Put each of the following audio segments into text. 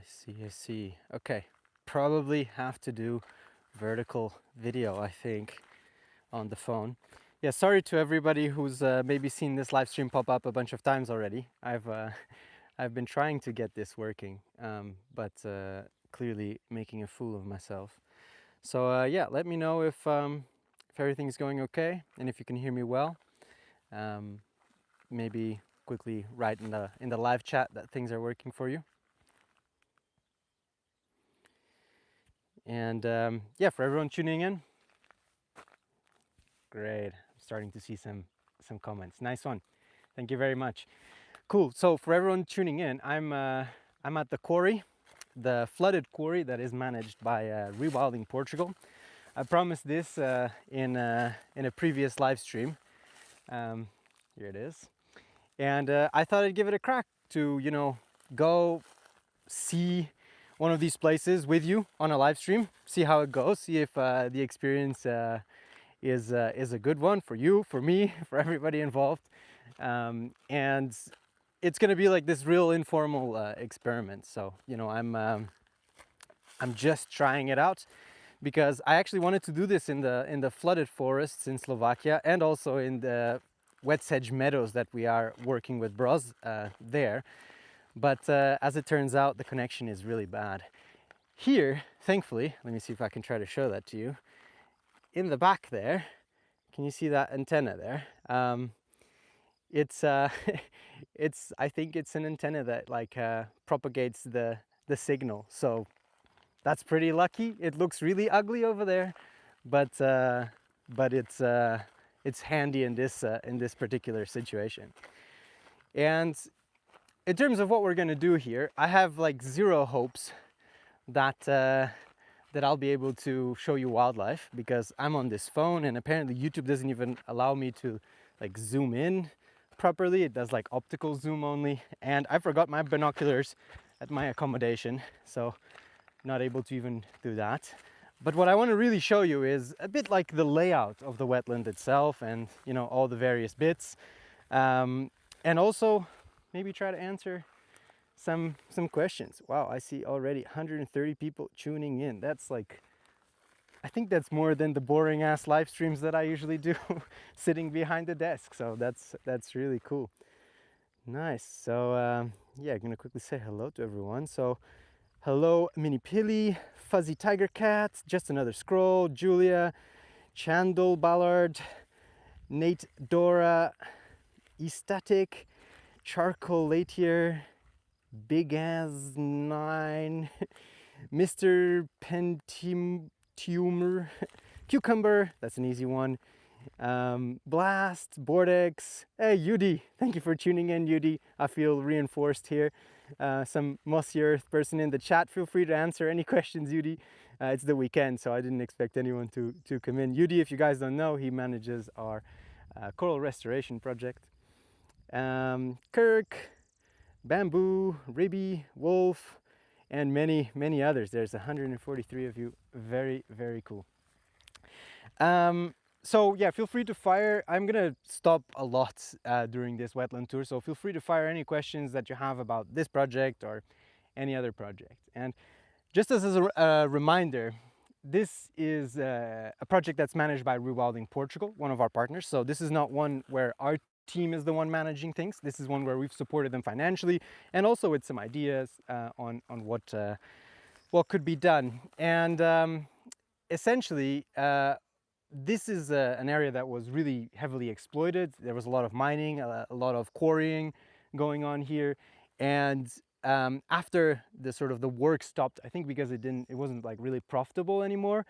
I see. Okay, probably have to do vertical video, I think, on the phone. Yeah, sorry to everybody who's maybe seen this live stream pop up a bunch of times already. I've been trying to get this working, but clearly making a fool of myself. So yeah, let me know if everything's going okay and if you can hear me well. Um, Maybe quickly write in the live chat that things are working for you. And yeah, for everyone tuning in, great. I'm starting to see some comments. Nice one. Thank you very much. Cool. So for everyone tuning in, I'm at the quarry, the flooded quarry that is managed by Rewilding Portugal. I promised this in a previous live stream. Here it is, and I thought I'd give it a crack to go see one of these places with you on a live stream, see how it goes, see if the experience is a good one for you, for me, for everybody involved. And it's going to be like this real informal experiment. So I'm just trying it out because I actually wanted to do this in the flooded forests in Slovakia and also in the wet sedge meadows that we are working with Bros there. But as it turns out, the connection is really bad. Here, thankfully, let me see if I can try to show that to you. In the back there, can you see that antenna there? It's I think it's an antenna that like propagates the signal. So that's pretty lucky. It looks really ugly over there, but it's handy in this particular situation. And in terms of what we're gonna do here, I have like zero hopes that that I'll be able to show you wildlife because I'm on this phone and apparently YouTube doesn't even allow me to like zoom in properly. It does like optical zoom only, and I forgot my binoculars at my accommodation, so not able to even do that. But what I want to really show you is a bit like the layout of the wetland itself and all the various bits, and also maybe try to answer some questions. Wow, I see already 130 people tuning in. That's like, I think that's more than the boring ass live streams that I usually do sitting behind the desk. So that's really cool. Nice. So yeah, I'm gonna quickly say hello to everyone. So hello Mini Pilly, Fuzzy Tiger Cat, Just Another Scroll, Julia, Chandel Ballard, Nate Dora, Estatic, Charcoal Latier, Big As 9, Mr. Pentumor, Cucumber, that's an easy one, Blast, Bordex, hey Yudi, thank you for tuning in Yudi, I feel reinforced here. Some mossy earth person in the chat, feel free to answer any questions Yudi. It's the weekend, so I didn't expect anyone to come in. Yudi, if you guys don't know, he manages our coral restoration project. Kirk, Bamboo, Ribby, Wolf, and many, many others. There's 143 of you. Very, very cool. So yeah, feel free to fire. I'm gonna stop a lot during this wetland tour, so feel free to fire any questions that you have about this project or any other project. And just as a reminder, this is a project that's managed by Rewilding Portugal, one of our partners. So this is not one where our team is the one managing things. This is one where we've supported them financially and also with some ideas on what could be done. And essentially, this is an area that was really heavily exploited. There was a lot of mining, a lot of quarrying going on here, and after the work stopped, I think because it wasn't like really profitable anymore,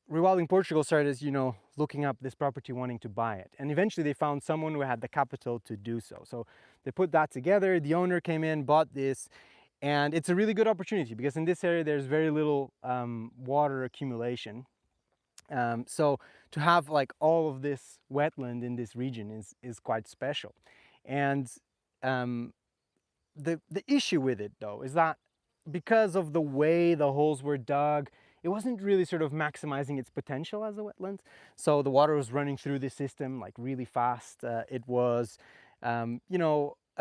Rewilding Portugal started, looking up this property, wanting to buy it. And eventually they found someone who had the capital to do so. So they put that together, the owner came in, bought this, and it's a really good opportunity because in this area there's very little water accumulation. So to have like all of this wetland in this region is quite special. And the issue with it though is that because of the way the holes were dug, it wasn't really sort of maximizing its potential as a wetland. So the water was running through the system like really fast. It was, a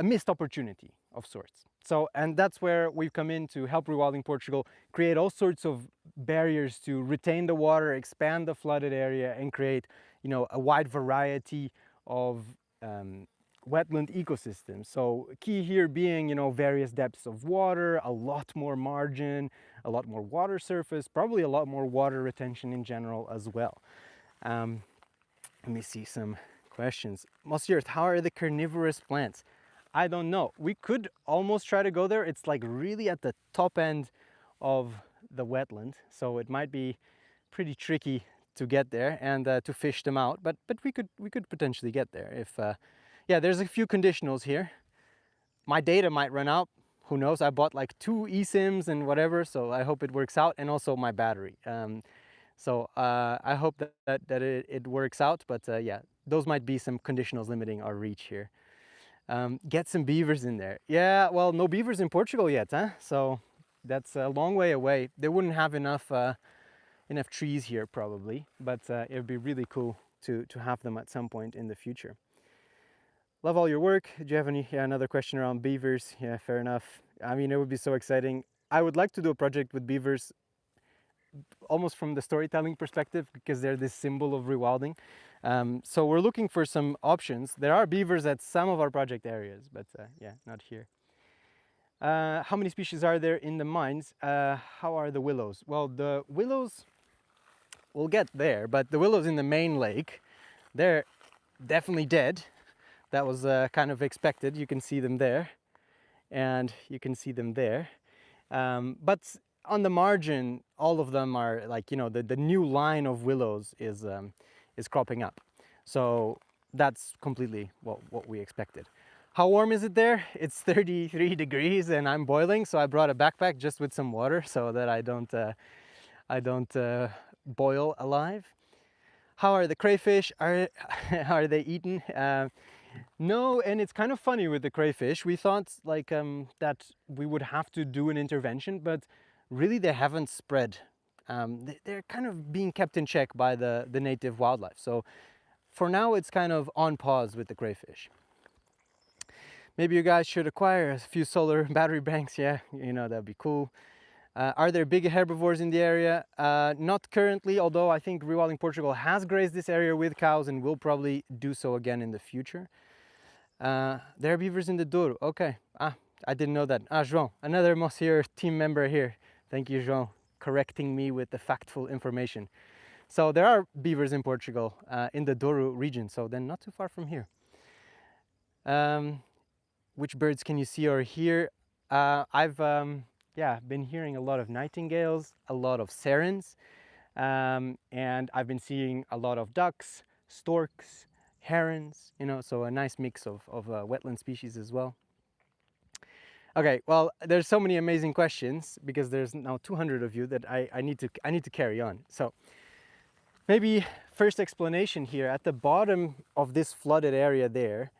missed opportunity of sorts. So, and that's where we've come in to help Rewilding Portugal create all sorts of barriers to retain the water, expand the flooded area, and create, you know, a wide variety of wetland ecosystems. So key here being, you know, various depths of water, a lot more margin, a lot more water surface, probably a lot more water retention in general as well. Let me see some questions. Monsieur, how are the carnivorous plants? I don't know. We could almost try to go there. It's like really at the top end of the wetland, so it might be pretty tricky to get there and to fish them out. But we could potentially get there if. Yeah, there's a few conditionals here. My data might run out. Who knows? I bought like 2 eSIMs and whatever, so I hope it works out, and also my battery. So I hope that it works out, but yeah, those might be some conditionals limiting our reach here. Get some beavers in there. Yeah, well, no beavers in Portugal yet, huh? So that's a long way away. They wouldn't have enough enough trees here probably, but it would be really cool to have them at some point in the future. Love all your work. Do you have any, yeah, another question around beavers? Yeah, fair enough. I mean, it would be so exciting. I would like to do a project with beavers almost from the storytelling perspective, because they're this symbol of rewilding. So we're looking for some options. There are beavers at some of our project areas, but yeah, not here. How many species are there in the mines? How are the willows? Well, the willows, we'll get there, but the willows in the main lake, they're definitely dead. That was kind of expected. You can see them there, and you can see them there. But on the margin, all of them are like, you know, the new line of willows is cropping up. So that's completely what we expected. How warm is it there? It's 33 degrees and I'm boiling, so I brought a backpack just with some water so that I don't boil alive. How are the crayfish? Are they eaten? No, and it's kind of funny with the crayfish. We thought like that we would have to do an intervention, but really they haven't spread. They're kind of being kept in check by the native wildlife. So for now, it's kind of on pause with the crayfish. Maybe you guys should acquire a few solar battery banks. Yeah, you know, that'd be cool. Are there big herbivores in the area? Not currently, although I think Rewilding Portugal has grazed this area with cows and will probably do so again in the future. There are beavers in the Douro. Okay. I didn't know that. João, another Monsieur team member here. Thank you, João, correcting me with the factful information. So there are beavers in Portugal, in the Douro region, so then not too far from here. Which birds can you see or hear? I've been hearing a lot of nightingales, a lot of sirens, and I've been seeing a lot of ducks, storks, herons, you know, so a nice mix of wetland species as well. Okay, well, there's so many amazing questions because there's now 200 of you that I need to carry on. So maybe first explanation here, at the bottom of this flooded area there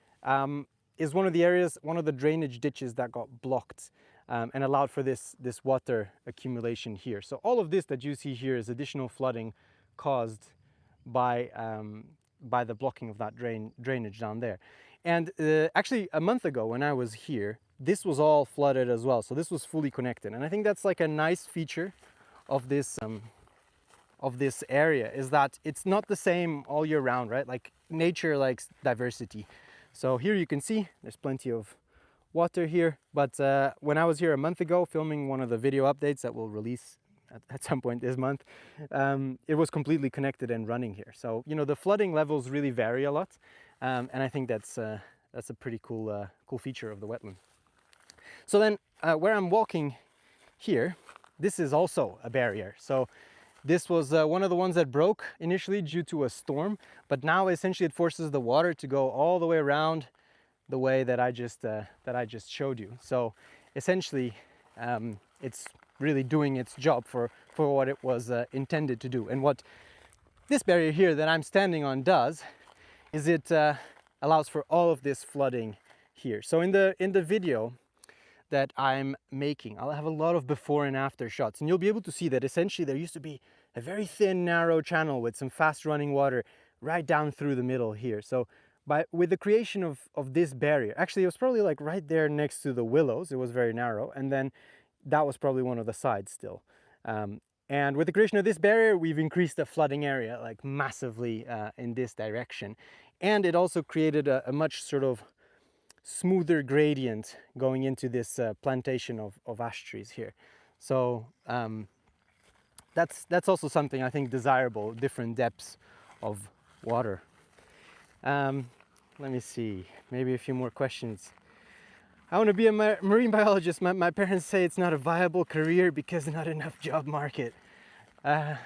is one of the drainage ditches that got blocked and allowed for this water accumulation here. So all of this that you see here is additional flooding caused by the blocking of that drainage down there. And actually a month ago when I was here, this was all flooded as well. So this was fully connected. And I think that's like a nice feature of this area, is that it's not the same all year round, right? Like nature likes diversity. So here you can see there's plenty of water here. But when I was here a month ago filming one of the video updates that we'll release at some point this month, it was completely connected and running here. So, you know, the flooding levels really vary a lot. And I think that's a pretty cool feature of the wetland. So then where I'm walking here, this is also a barrier. So this was one of the ones that broke initially due to a storm, but now essentially it forces the water to go all the way around the way that I just showed you. So essentially it's really doing its job for what it was intended to do. And what this barrier here that I'm standing on does is it allows for all of this flooding here. So in the video that I'm making, I'll have a lot of before and after shots, and you'll be able to see that essentially there used to be a very thin, narrow channel with some fast running water right down through the middle here. So with the creation of this barrier, actually it was probably like right there next to the willows, it was very narrow, and then that was probably one of the sides still. And with the creation of this barrier, we've increased the flooding area like massively in this direction. And it also created a much sort of smoother gradient going into this plantation of ash trees here. So that's also something I think desirable, different depths of water. Let me see, maybe a few more questions. I want to be a marine biologist. My parents say it's not a viable career because not enough job market. I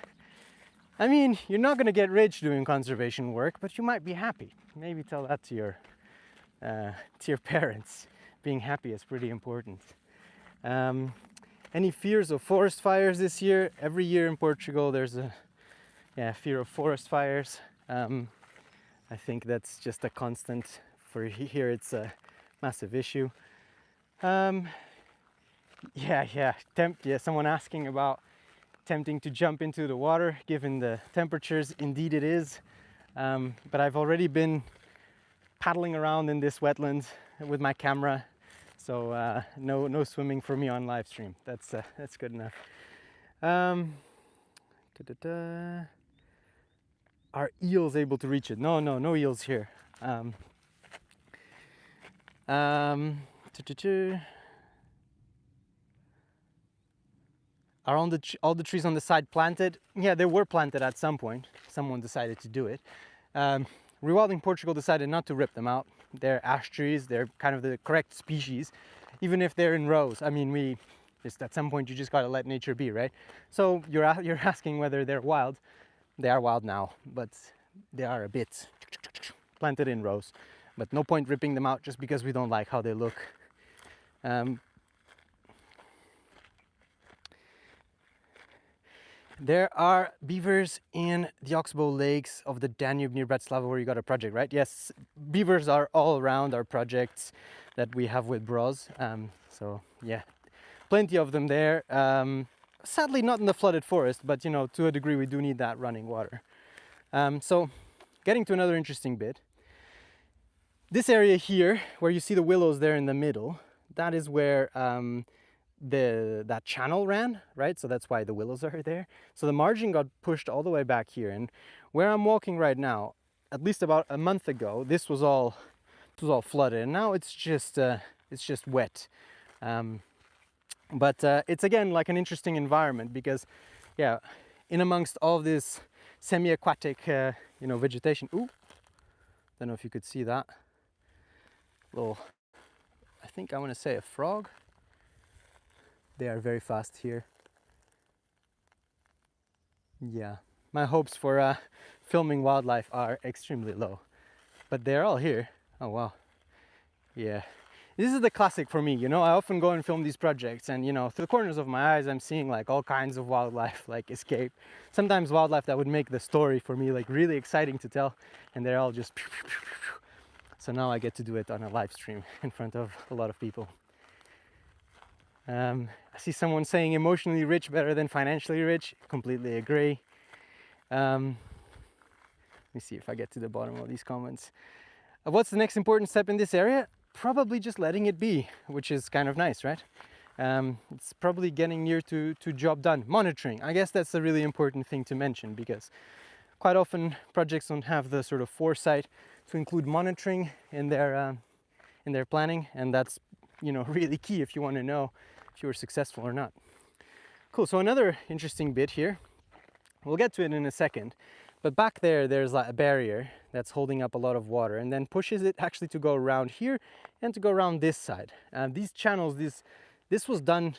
mean, you're not going to get rich doing conservation work, but you might be happy. Maybe tell that to your parents. Being happy is pretty important. Any fears of forest fires this year? Every year in Portugal there's a fear of forest fires. I think that's just a constant. For here it's a massive issue. Someone asking about tempting to jump into the water given the temperatures. Indeed it is, but I've already been paddling around in this wetland with my camera, so no swimming for me on live stream. That's good enough. Are eels able to reach it? No eels here. Are all the trees on the side planted? Yeah, they were planted at some point. Someone decided to do it. Rewilding Portugal decided not to rip them out. They're ash trees. They're kind of the correct species, even if they're in rows. I mean, at some point you just gotta let nature be, right? So you're asking whether they're wild. They are wild now, but they are a bit planted in rows. But no point ripping them out just because we don't like how they look. There are beavers in the Oxbow Lakes of the Danube near Bratislava where you got a project, right? Yes, beavers are all around our projects that we have with Bros. So yeah, plenty of them there. Sadly not in the flooded forest, but you know, to a degree we do need that running water. So getting to another interesting bit. This area here, where you see the willows there in the middle, that is where that channel ran, right? So that's why the willows are there. So the margin got pushed all the way back here, and where I'm walking right now, at least about a month ago, this was all flooded, and now it's just wet. But it's again like an interesting environment because, yeah, in amongst all this semi-aquatic, vegetation. Ooh, don't know if you could see that little. I think I want to say a frog. They are very fast here. Yeah, my hopes for filming wildlife are extremely low, but they're all here. Oh wow. Yeah, this is the classic for me, you know. I often go and film these projects, and you know, through the corners of my eyes I'm seeing like all kinds of wildlife like escape. Sometimes wildlife that would make the story for me like really exciting to tell, and they're all just so now I get to do it on a live stream in front of a lot of people. I see someone saying emotionally rich better than financially rich. Completely agree. Let me see if I get to the bottom of these comments. What's the next important step in this area? Probably just letting it be, which is kind of nice, right? It's probably getting near to job done. Monitoring, I guess that's a really important thing to mention, because quite often projects don't have the sort of foresight to include monitoring in their planning, and that's, you know, really key if you want to know if you were successful or not. Cool, so another interesting bit here, we'll get to it in a second, but back there's like a barrier that's holding up a lot of water and then pushes it actually to go around here and to go around this side. These channels, this was done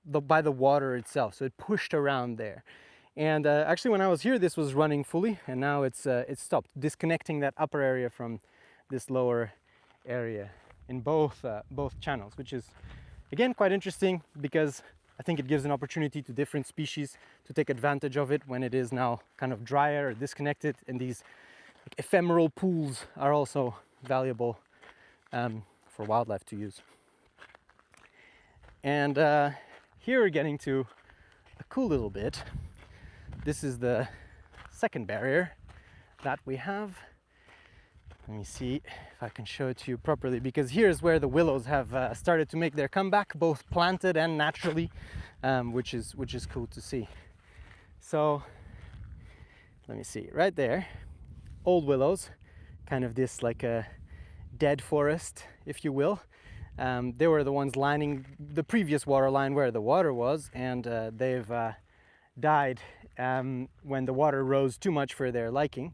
by the water itself, so it pushed around there. And actually when I was here, this was running fully, and now it's stopped, disconnecting that upper area from this lower area in both channels, which is again quite interesting because I think it gives an opportunity to different species to take advantage of it when it is now kind of drier or disconnected, and these ephemeral pools are also valuable for wildlife to use. And here we're getting to a cool little bit. This is the second barrier that we have. Let me see if I can show it to you properly, because here's where the willows have started to make their comeback, both planted and naturally, which is cool to see. So let me see, right there, old willows, kind of this like a dead forest, if you will. They were the ones lining the previous water line where the water was, and they've died when the water rose too much for their liking.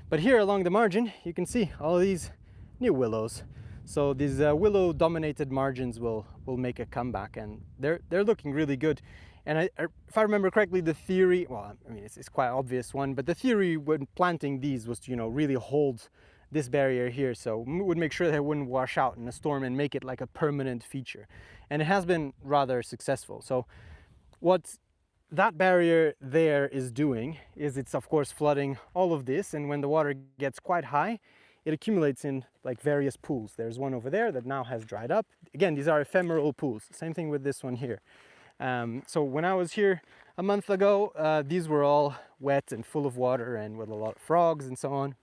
But here along the margin, you can see all these new willows. So these willow dominated margins will make a comeback, and they're looking really good. And if I remember correctly, the theory, well, I mean, it's quite an obvious one, but the theory when planting these was to, really hold this barrier here, so would make sure that it wouldn't wash out in a storm and make it like a permanent feature. And it has been rather successful. So what that barrier there is doing is it's of course flooding all of this, and when the water gets quite high, it accumulates in like various pools. There's one over there that now has dried up. Again, these are ephemeral pools. Same thing with this one here. So when I was here a month ago, these were all wet and full of water and with a lot of frogs and so on.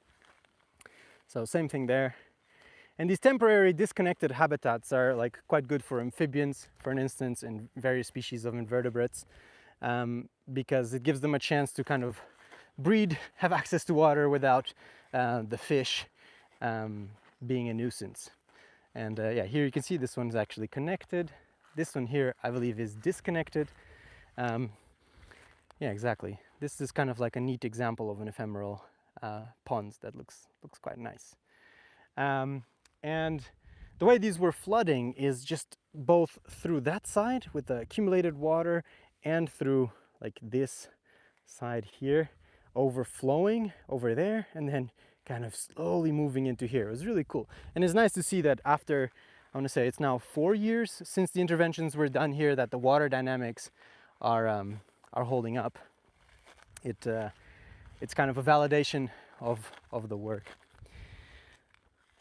So same thing there. And these temporary disconnected habitats are like quite good for amphibians, for instance, and various species of invertebrates, because it gives them a chance to kind of breed, have access to water without the fish being a nuisance. And yeah, here you can see this one's actually connected. This one here, I believe, is disconnected. Yeah, exactly. This is kind of like a neat example of an ephemeral pond that looks quite nice. And the way these were flooding is just both through that side with the accumulated water and through like this side here, overflowing over there and then kind of slowly moving into here. It was really cool. And it's nice to see that after, I want to say it's now 4 years since the interventions were done here, that the water dynamics are holding up. It's kind of a validation of the work.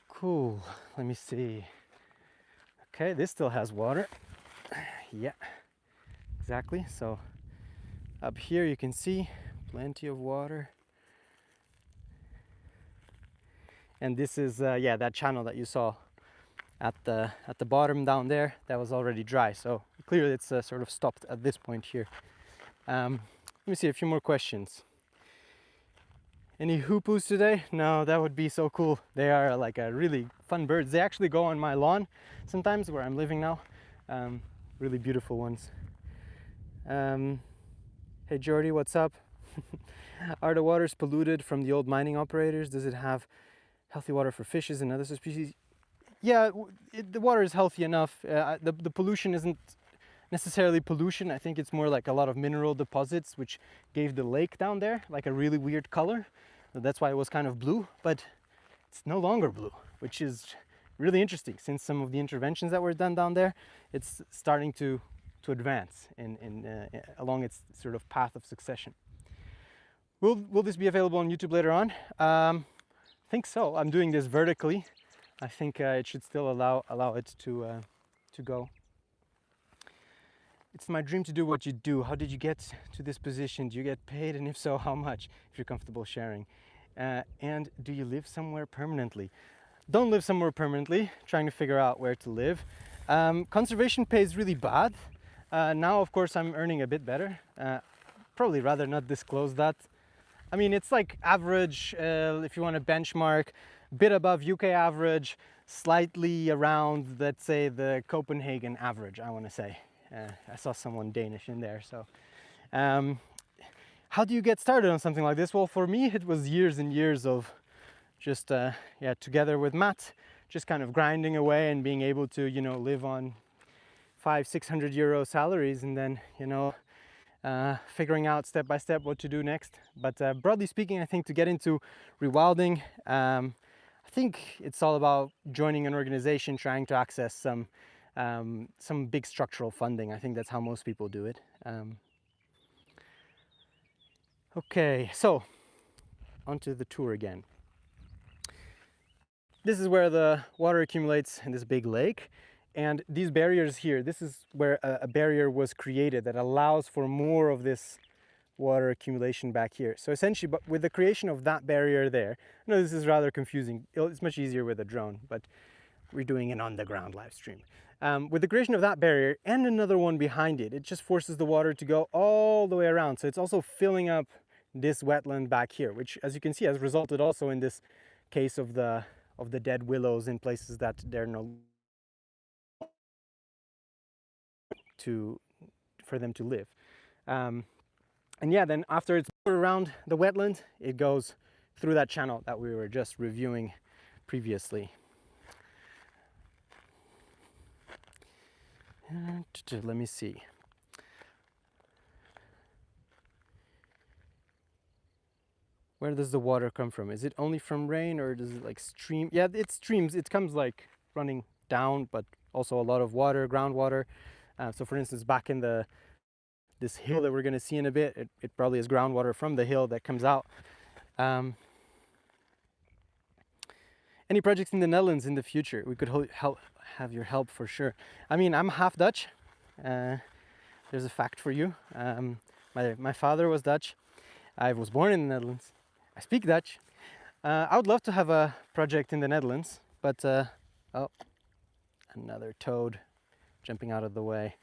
Cool, let me see. Okay, this still has water. Yeah, exactly. So up here you can see plenty of water. And this is, yeah, that channel that you saw at the bottom down there, that was already dry. So clearly it's sort of stopped at this point here. Let me see a few more questions. Any hoopoes today? No, that would be so cool. They are like a really fun birds. They actually go on my lawn sometimes where I'm living now. Really beautiful ones. Hey Jordy, what's up? Are the waters polluted from the old mining operators? Does it have healthy water for fishes and other species? Yeah, the water is healthy enough. The pollution isn't necessarily pollution. I think it's more like a lot of mineral deposits which gave the lake down there like a really weird color. That's why it was kind of blue, but it's no longer blue, which is really interesting since some of the interventions that were done down there, it's starting to advance along its sort of path of succession. Will this be available on YouTube later on? I think so. I'm doing this vertically. I think it should still allow it to go. It's my dream to do what you do. How did you get to this position? Do you get paid? And if so, how much? If you're comfortable sharing. And do you live somewhere permanently? Don't live somewhere permanently, trying to figure out where to live. Conservation pay is really bad. Now, of course, I'm earning a bit better. Probably rather not disclose that. I mean, it's like average, if you want to benchmark, a bit above UK average, slightly around, let's say, the Copenhagen average, I want to say. I saw someone Danish in there, so. How do you get started on something like this? Well, for me, it was years and years of just, yeah, together with Matt, just kind of grinding away and being able to, live on 500-600 euro salaries, and then, figuring out step by step what to do next. But broadly speaking, I think to get into rewilding, I think it's all about joining an organization, trying to access some big structural funding. I think that's how most people do it. Okay, so onto the tour again. This is where the water accumulates in this big lake, and these barriers here, this is where a barrier was created that allows for more of this water accumulation back here. So essentially, but with the creation of that barrier there, I know this is rather confusing. It's much easier with a drone, but we're doing an on-the-ground live stream. With the creation of that barrier and another one behind it, it just forces the water to go all the way around. So it's also filling up this wetland back here, which, as you can see, has resulted also in this case of the dead willows in places that they're no for them to live. And yeah, then after it's around the wetland, it goes through that channel that we were just reviewing previously. Let me see. Where does the water come from? Is it only from rain, or does it like stream? Yeah, it streams. It comes like running down, but also a lot of water, groundwater. So for instance, back in this hill that we're going to see in a bit, it probably is groundwater from the hill that comes out. Any projects in the Netherlands in the future? We could have your help for sure. I mean, I'm half Dutch. There's a fact for you. My father was Dutch. I was born in the Netherlands. I speak Dutch. I would love to have a project in the Netherlands, but oh, another toad jumping out of the way.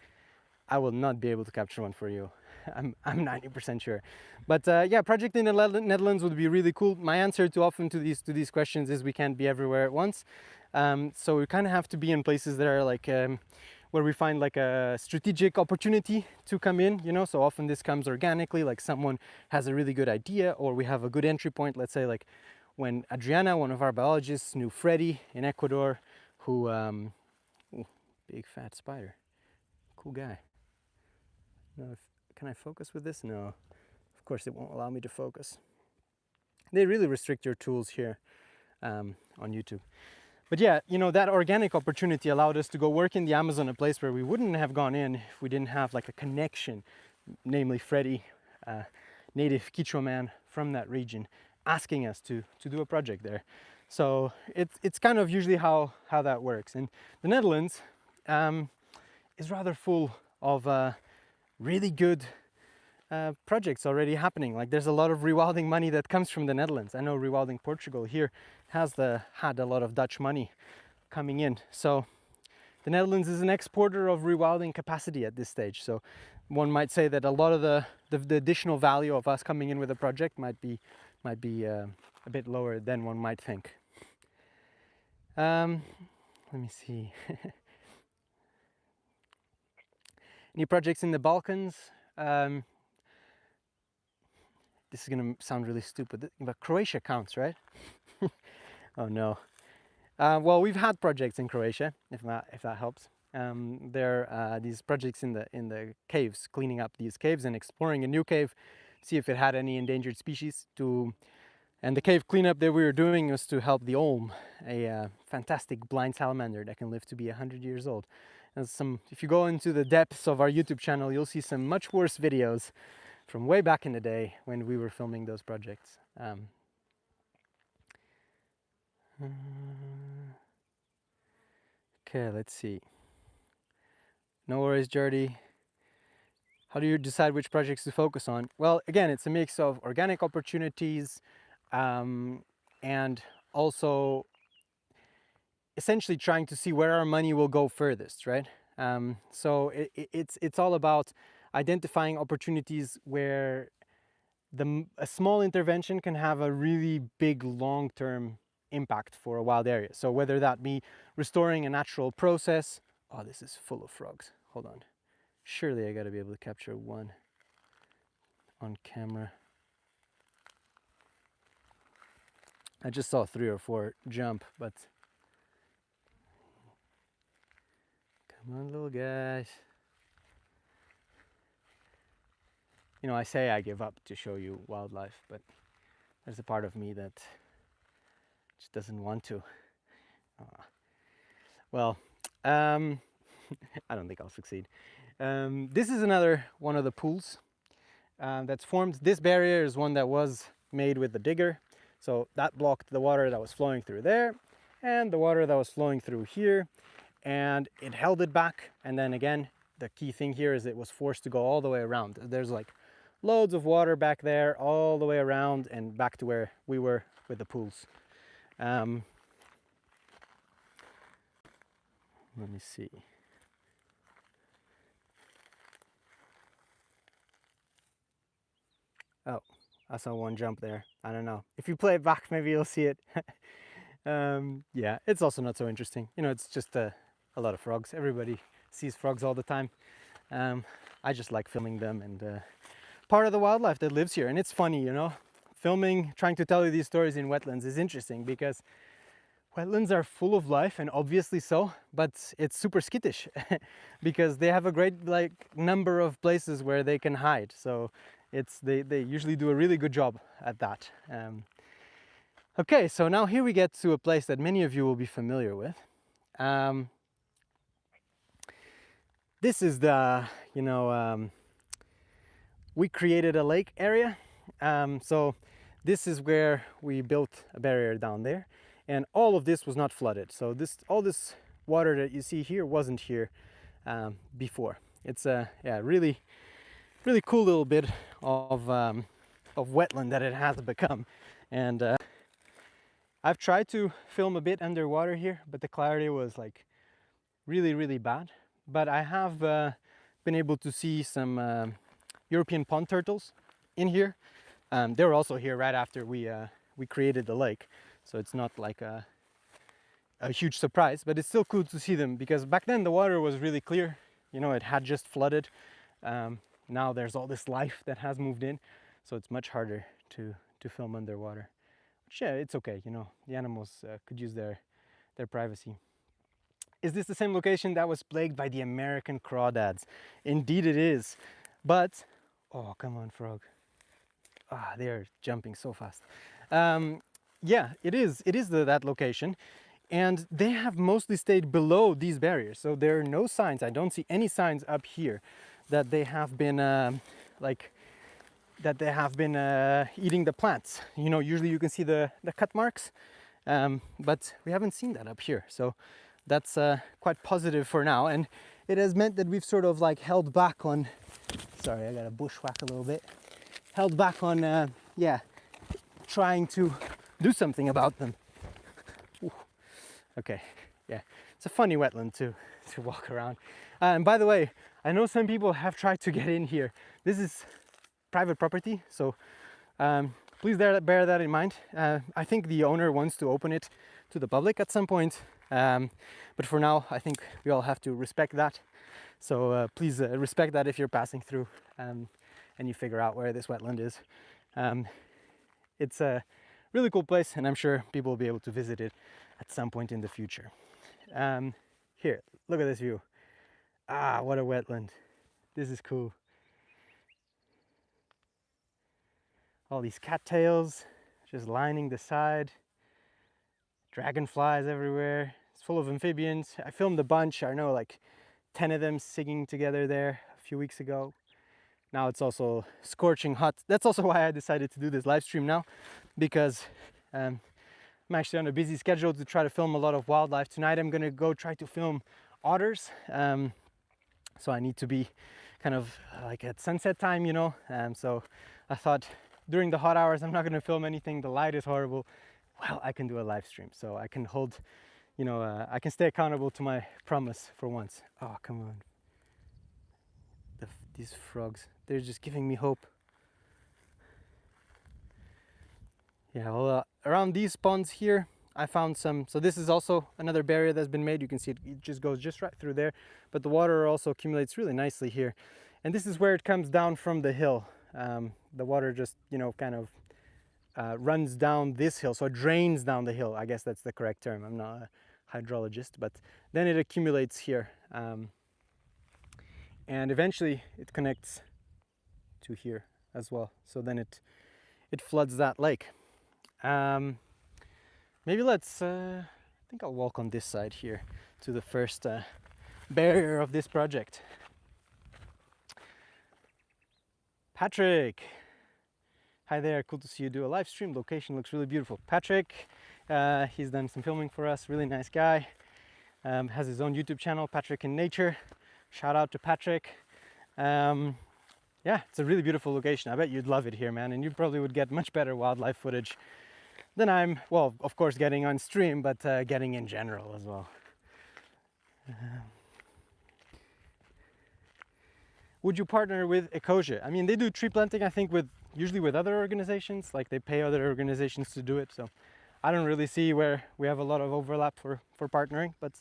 I will not be able to capture one for you. I'm 90% sure. But yeah, project in the Netherlands would be really cool. My answer too often to these questions is we can't be everywhere at once. So we kind of have to be in places that are like where we find like a strategic opportunity to come in, you know. So often this comes organically, like someone has a really good idea, or we have a good entry point. Let's say like when Adriana, one of our biologists, knew Freddy in Ecuador, who ooh, big fat spider, cool guy. No, can I focus with this? No, of course it won't allow me to focus. They really restrict your tools here on YouTube. But yeah, you know, that organic opportunity allowed us to go work in the Amazon, a place where we wouldn't have gone in if we didn't have like a connection, namely Freddy, native Quichua man from that region, asking us to do a project there. So it's kind of usually how that works. And the Netherlands is rather full of really good projects already happening. Like there's a lot of rewilding money that comes from the Netherlands. I know Rewilding Portugal here has had a lot of Dutch money coming in. So the Netherlands is an exporter of rewilding capacity at this stage. So one might say that a lot of the additional value of us coming in with a project might be a bit lower than one might think. Let me see. Any projects in the Balkans? This is going to sound really stupid, but Croatia counts, right? Oh no. Well, we've had projects in Croatia, if that helps. There are these projects in the caves, cleaning up these caves and exploring a new cave, see if it had any endangered species. And the cave cleanup that we were doing was to help the olm, a fantastic blind salamander that can live to be 100 years old. And if you go into the depths of our YouTube channel, you'll see some much worse videos from way back in the day when we were filming those projects. Okay, let's see. No worries, Jordy. How do you decide which projects to focus on? Well, again, it's a mix of organic opportunities and also essentially trying to see where our money will go furthest, right? So it's all about identifying opportunities where a small intervention can have a really big long-term impact for a wild area. So whether that be restoring a natural process. Oh, this is full of frogs. Hold on. Surely I gotta be able to capture one on camera. I just saw 3 or 4 jump, but come on, little guys. You know, I say I give up to show you wildlife, but there's a part of me that just doesn't want to. Well, I don't think I'll succeed. This is another one of the pools that's formed. This barrier is one that was made with the digger. So that blocked the water that was flowing through there and the water that was flowing through here, and it held it back. And then again, the key thing here is it was forced to go all the way around. There's like loads of water back there, all the way around and back to where we were with the pools. Let me see. Oh, I saw one jump there. I don't know. If you play it back, maybe you'll see it. Yeah, it's also not so interesting. You know, it's just a lot of frogs. Everybody sees frogs all the time. I just like filming them and part of the wildlife that lives here. And it's funny, you know, filming, trying to tell you these stories in wetlands is interesting because wetlands are full of life, and obviously so, but it's super skittish because they have a great number of places where they can hide. So they usually do a really good job at that. Okay, so now here we get to a place that many of you will be familiar with. This is the, you know, we created a lake area. So this is where we built a barrier down there, and all of this was not flooded. So all this water that you see here wasn't here before. It's a really cool little bit of wetland that it has become. And I've tried to film a bit underwater here, but the clarity was like really bad. But I have been able to see some European pond turtles in here. They were also here right after we created the lake, so it's not like a huge surprise, but it's still cool to see them because back then the water was really clear. You know, it had just flooded. Now there's all this life that has moved in, so it's much harder to film underwater. Which, yeah, it's okay. You know, the animals could use their privacy. Is this the same location that was plagued by the American crawdads? Indeed it is. But, oh, come on, frog. Ah, they're jumping so fast. Yeah, it is that location. And they have mostly stayed below these barriers. So there are no signs, I don't see any signs up here that they have been eating the plants. You know, usually you can see the cut marks, but we haven't seen that up here. So that's quite positive for now. And it has meant that we've sort of like held back on, sorry, I got to bushwhack a little bit, held back on, yeah, trying to do something about them. Ooh. Okay, yeah, it's a funny wetland to walk around. And by the way, I know some people have tried to get in here. This is private property, so please bear that in mind. I think the owner wants to open it to the public at some point, but for now I think we all have to respect that. So please respect that if you're passing through and you figure out where this wetland is. It's a really cool place, and I'm sure people will be able to visit it at some point in the future. Here, look at this view. Ah, what a wetland. This is cool. All these cattails just lining the side. Dragonflies everywhere. It's full of amphibians. I filmed a bunch, I know, like 10 of them singing together there a few weeks ago. Now it's also scorching hot. That's also why I decided to do this live stream now, because I'm actually on a busy schedule to try to film a lot of wildlife. Tonight I'm gonna go try to film otters. So I need to be kind of like at sunset time, you know. So I thought during the hot hours I'm not gonna film anything. The light is horrible. Well, I can do a live stream, so I can hold, you know, I can stay accountable to my promise for once. Oh, come on. These frogs, they're just giving me hope. Yeah, well, around these ponds here, I found some, so this is also another barrier that's been made. You can see it just goes just right through there, but the water also accumulates really nicely here. And this is where it comes down from the hill. The water just, you know, kind of runs down this hill, so it drains down the hill. I guess that's the correct term. I'm not a hydrologist, but then it accumulates here. And eventually it connects to here as well. So then it floods that lake. Maybe let's, I think I'll walk on this side here to the first barrier of this project. Patrick, hi there, cool to see you do a live stream. Location looks really beautiful. Patrick, he's done some filming for us, really nice guy. Has his own YouTube channel, Patrick in Nature. Shout out to Patrick. Yeah, it's a really beautiful location. I bet you'd love it here, man, and you probably would get much better wildlife footage than I'm, well, of course, getting on stream, but getting in general as well. Would you partner with Ecosia? I mean, they do tree planting, I think, usually with other organizations, like they pay other organizations to do it. So I don't really see where we have a lot of overlap for partnering, but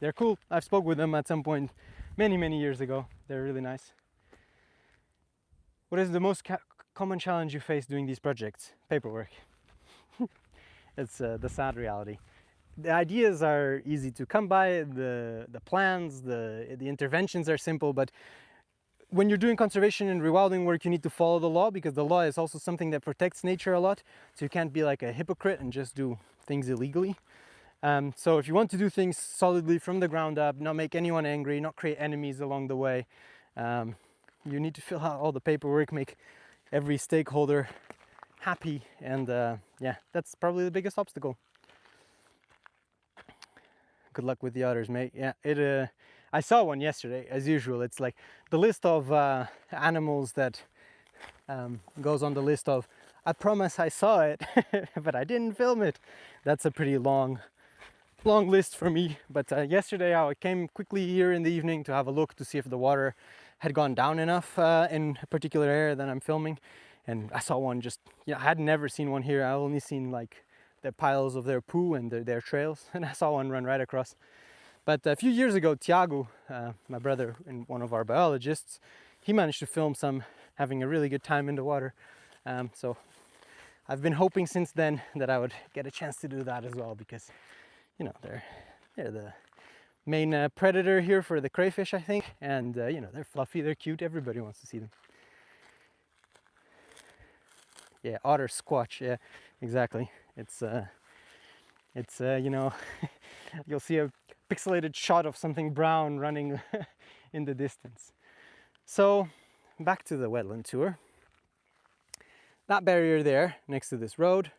they're cool. I've spoke with them at some point many years ago. They're really nice. What is the most common challenge you face doing these projects? Paperwork. It's the sad reality. The ideas are easy to come by, the plans, the interventions are simple, but when you're doing conservation and rewilding work, you need to follow the law, because the law is also something that protects nature a lot. So you can't be like a hypocrite and just do things illegally. So if you want to do things solidly from the ground up, not make anyone angry, not create enemies along the way, you need to fill out all the paperwork, make every stakeholder happy, and yeah, that's probably the biggest obstacle. Good luck with the otters, mate. Yeah, I saw one yesterday, as usual. It's like the list of animals that goes on the list of, I promise I saw it, but I didn't film it. That's a pretty long list for me. But yesterday I came quickly here in the evening to have a look to see if the water had gone down enough in a particular area that I'm filming. And I saw one just, I had never seen one here. I only seen like the piles of their poo and their trails, and I saw one run right across. But a few years ago, Tiago, my brother and one of our biologists, he managed to film some having a really good time in the water. So I've been hoping since then that I would get a chance to do that as well, because, they're the main predator here for the crayfish, I think. And, they're fluffy, they're cute, everybody wants to see them. Yeah, otter squatch, yeah, exactly. It's you'll see a pixelated shot of something brown running in the distance. So back to the wetland tour. That barrier there next to this road,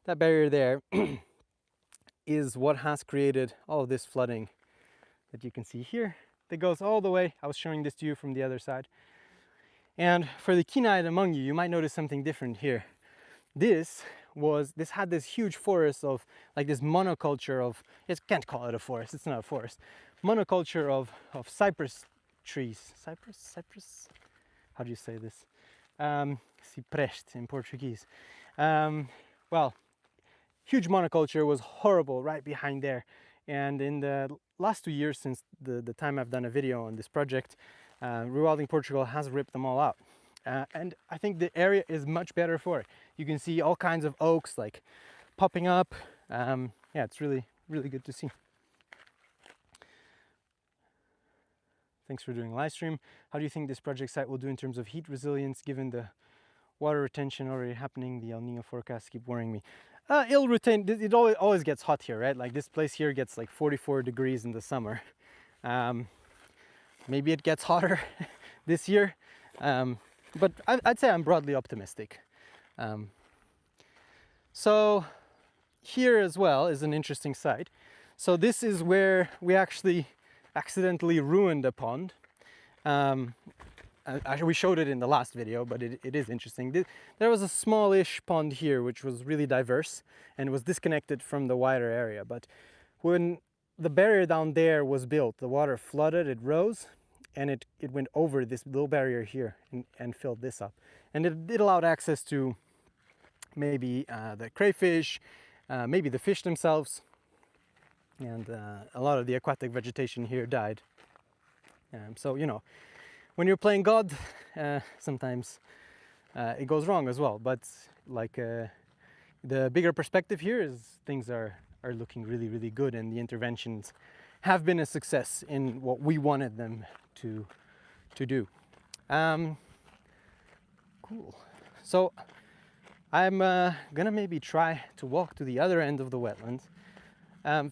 that barrier there is what has created all of this flooding that you can see here, that goes all the way. I was showing this to you from the other side. And for the keen-eyed among you, you might notice something different here. This had this huge forest of, like, this monoculture of, you can't call it a forest, it's not a forest, monoculture of cypress trees. Cypress, how do you say this? Cipreste in Portuguese. Well, huge monoculture was horrible right behind there. And in the last 2 years, since the time I've done a video on this project, Rewilding Portugal has ripped them all out. And I think the area is much better for it. You can see all kinds of oaks like popping up. Yeah, it's really good to see. Thanks for doing a live stream. How do you think this project site will do in terms of heat resilience, given the water retention already happening? The El Nino forecasts keep worrying me. It'll retain, it always gets hot here, right? Like this place here gets like 44 degrees in the summer. Maybe it gets hotter this year. But I'd say I'm broadly optimistic. So here as well is an interesting site. So this is where we actually accidentally ruined a pond. We showed it in the last video, but it is interesting. There was a smallish pond here which was really diverse and was disconnected from the wider area. But when the barrier down there was built, the water flooded, it rose, and it went over this little barrier here and filled this up. And it allowed access to maybe the crayfish, maybe the fish themselves, and a lot of the aquatic vegetation here died. So, when you're playing God, sometimes it goes wrong as well. But like the bigger perspective here is things are looking really good, and the interventions have been a success in what we wanted them to do. Cool. So I'm gonna maybe try to walk to the other end of the wetlands.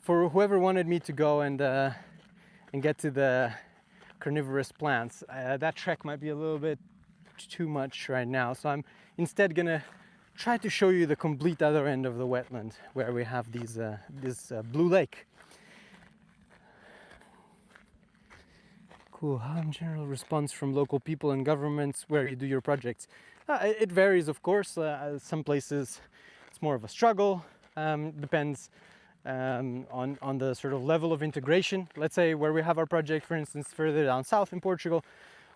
For whoever wanted me to go and get to the carnivorous plants, that trek might be a little bit too much right now. So I'm instead gonna try to show you the complete other end of the wetland, where we have this blue lake. Cool. How in general response from local people and governments where you do your projects? It varies, of course. Some places it's more of a struggle. Depends on the sort of level of integration. Let's say where we have our project, for instance, further down south in Portugal,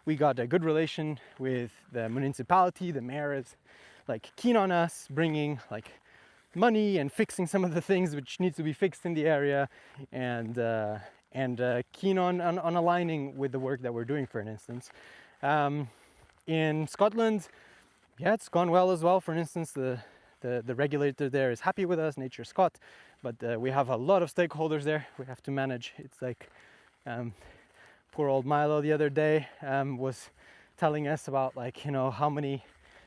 we got a good relation with the municipality. The mayor is like keen on us bringing like money and fixing some of the things which needs to be fixed in the area, and keen on aligning with the work that we're doing, for an instance. In Scotland, yeah, it's gone well as well. For instance, the regulator there is happy with us, Nature Scot, but we have a lot of stakeholders there we have to manage. It's like poor old Milo the other day was telling us about, like, you know, how many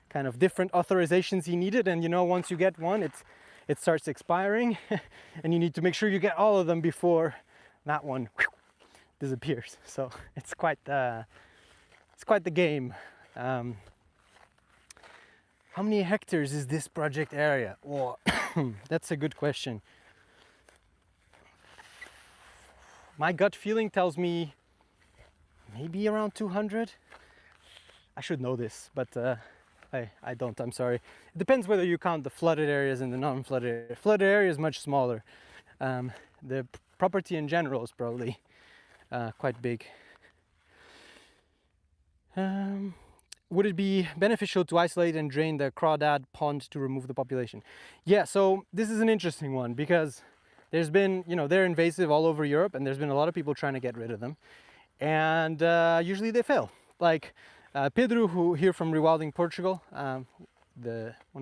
kind of different authorizations he needed, and you know, once you get one, it starts expiring and you need to make sure you get all of them before that one disappears. So it's quite the game. How many hectares is this project area? Oh, that's a good question. My gut feeling tells me maybe around 200. I should know this, but I don't, I'm sorry. It depends whether you count the flooded areas and the non-flooded area. Flooded area is much smaller. The property in general is probably quite big. Would it be beneficial to isolate and drain the crawdad pond to remove the population? Yeah, so this is an interesting one because there's been, you know, they're invasive all over Europe, and there's been a lot of people trying to get rid of them, and usually they fail. Like Pedro, who here from Rewilding Portugal, one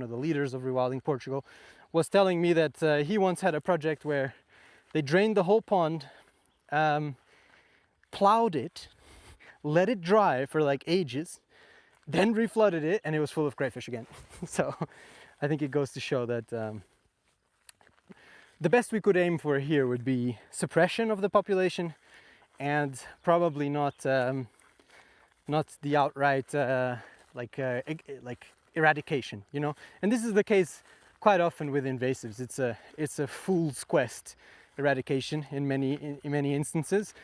of the leaders of Rewilding Portugal, was telling me that he once had a project where they drained the whole pond, plowed it, let it dry for like ages, then reflooded it, and it was full of crayfish again. So I think it goes to show that the best we could aim for here would be suppression of the population, and probably not the outright like eradication, you know. And this is the case quite often with invasives. It's a fool's quest eradication in many instances.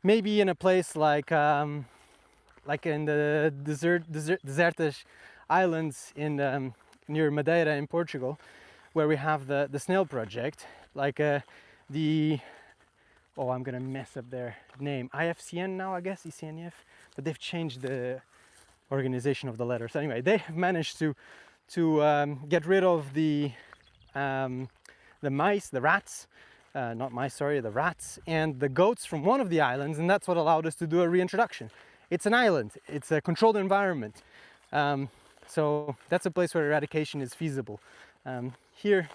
Maybe in a place like in the desertish islands in near Madeira in Portugal, where we have the snail project, like I'm gonna mess up their name, IFCN now, I guess, ICNF, but they've changed the organization of the letters. So anyway, they have managed to get rid of the mice, the rats, not mice, sorry, the rats, and the goats from one of the islands, and that's what allowed us to do a reintroduction. It's an island, it's a controlled environment, so that's a place where eradication is feasible. Here,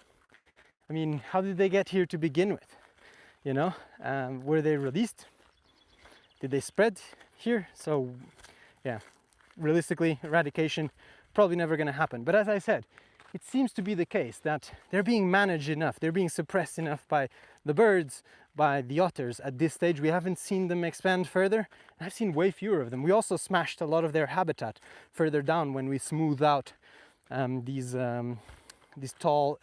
I mean, how did they get here to begin with? You know, were they released? Did they spread here? So yeah, realistically, eradication probably never going to happen. But as I said, it seems to be the case that they're being managed enough, they're being suppressed enough by the birds, by the otters. At this stage, we haven't seen them expand further. I've seen way fewer of them. We also smashed a lot of their habitat further down when we smoothed out these tall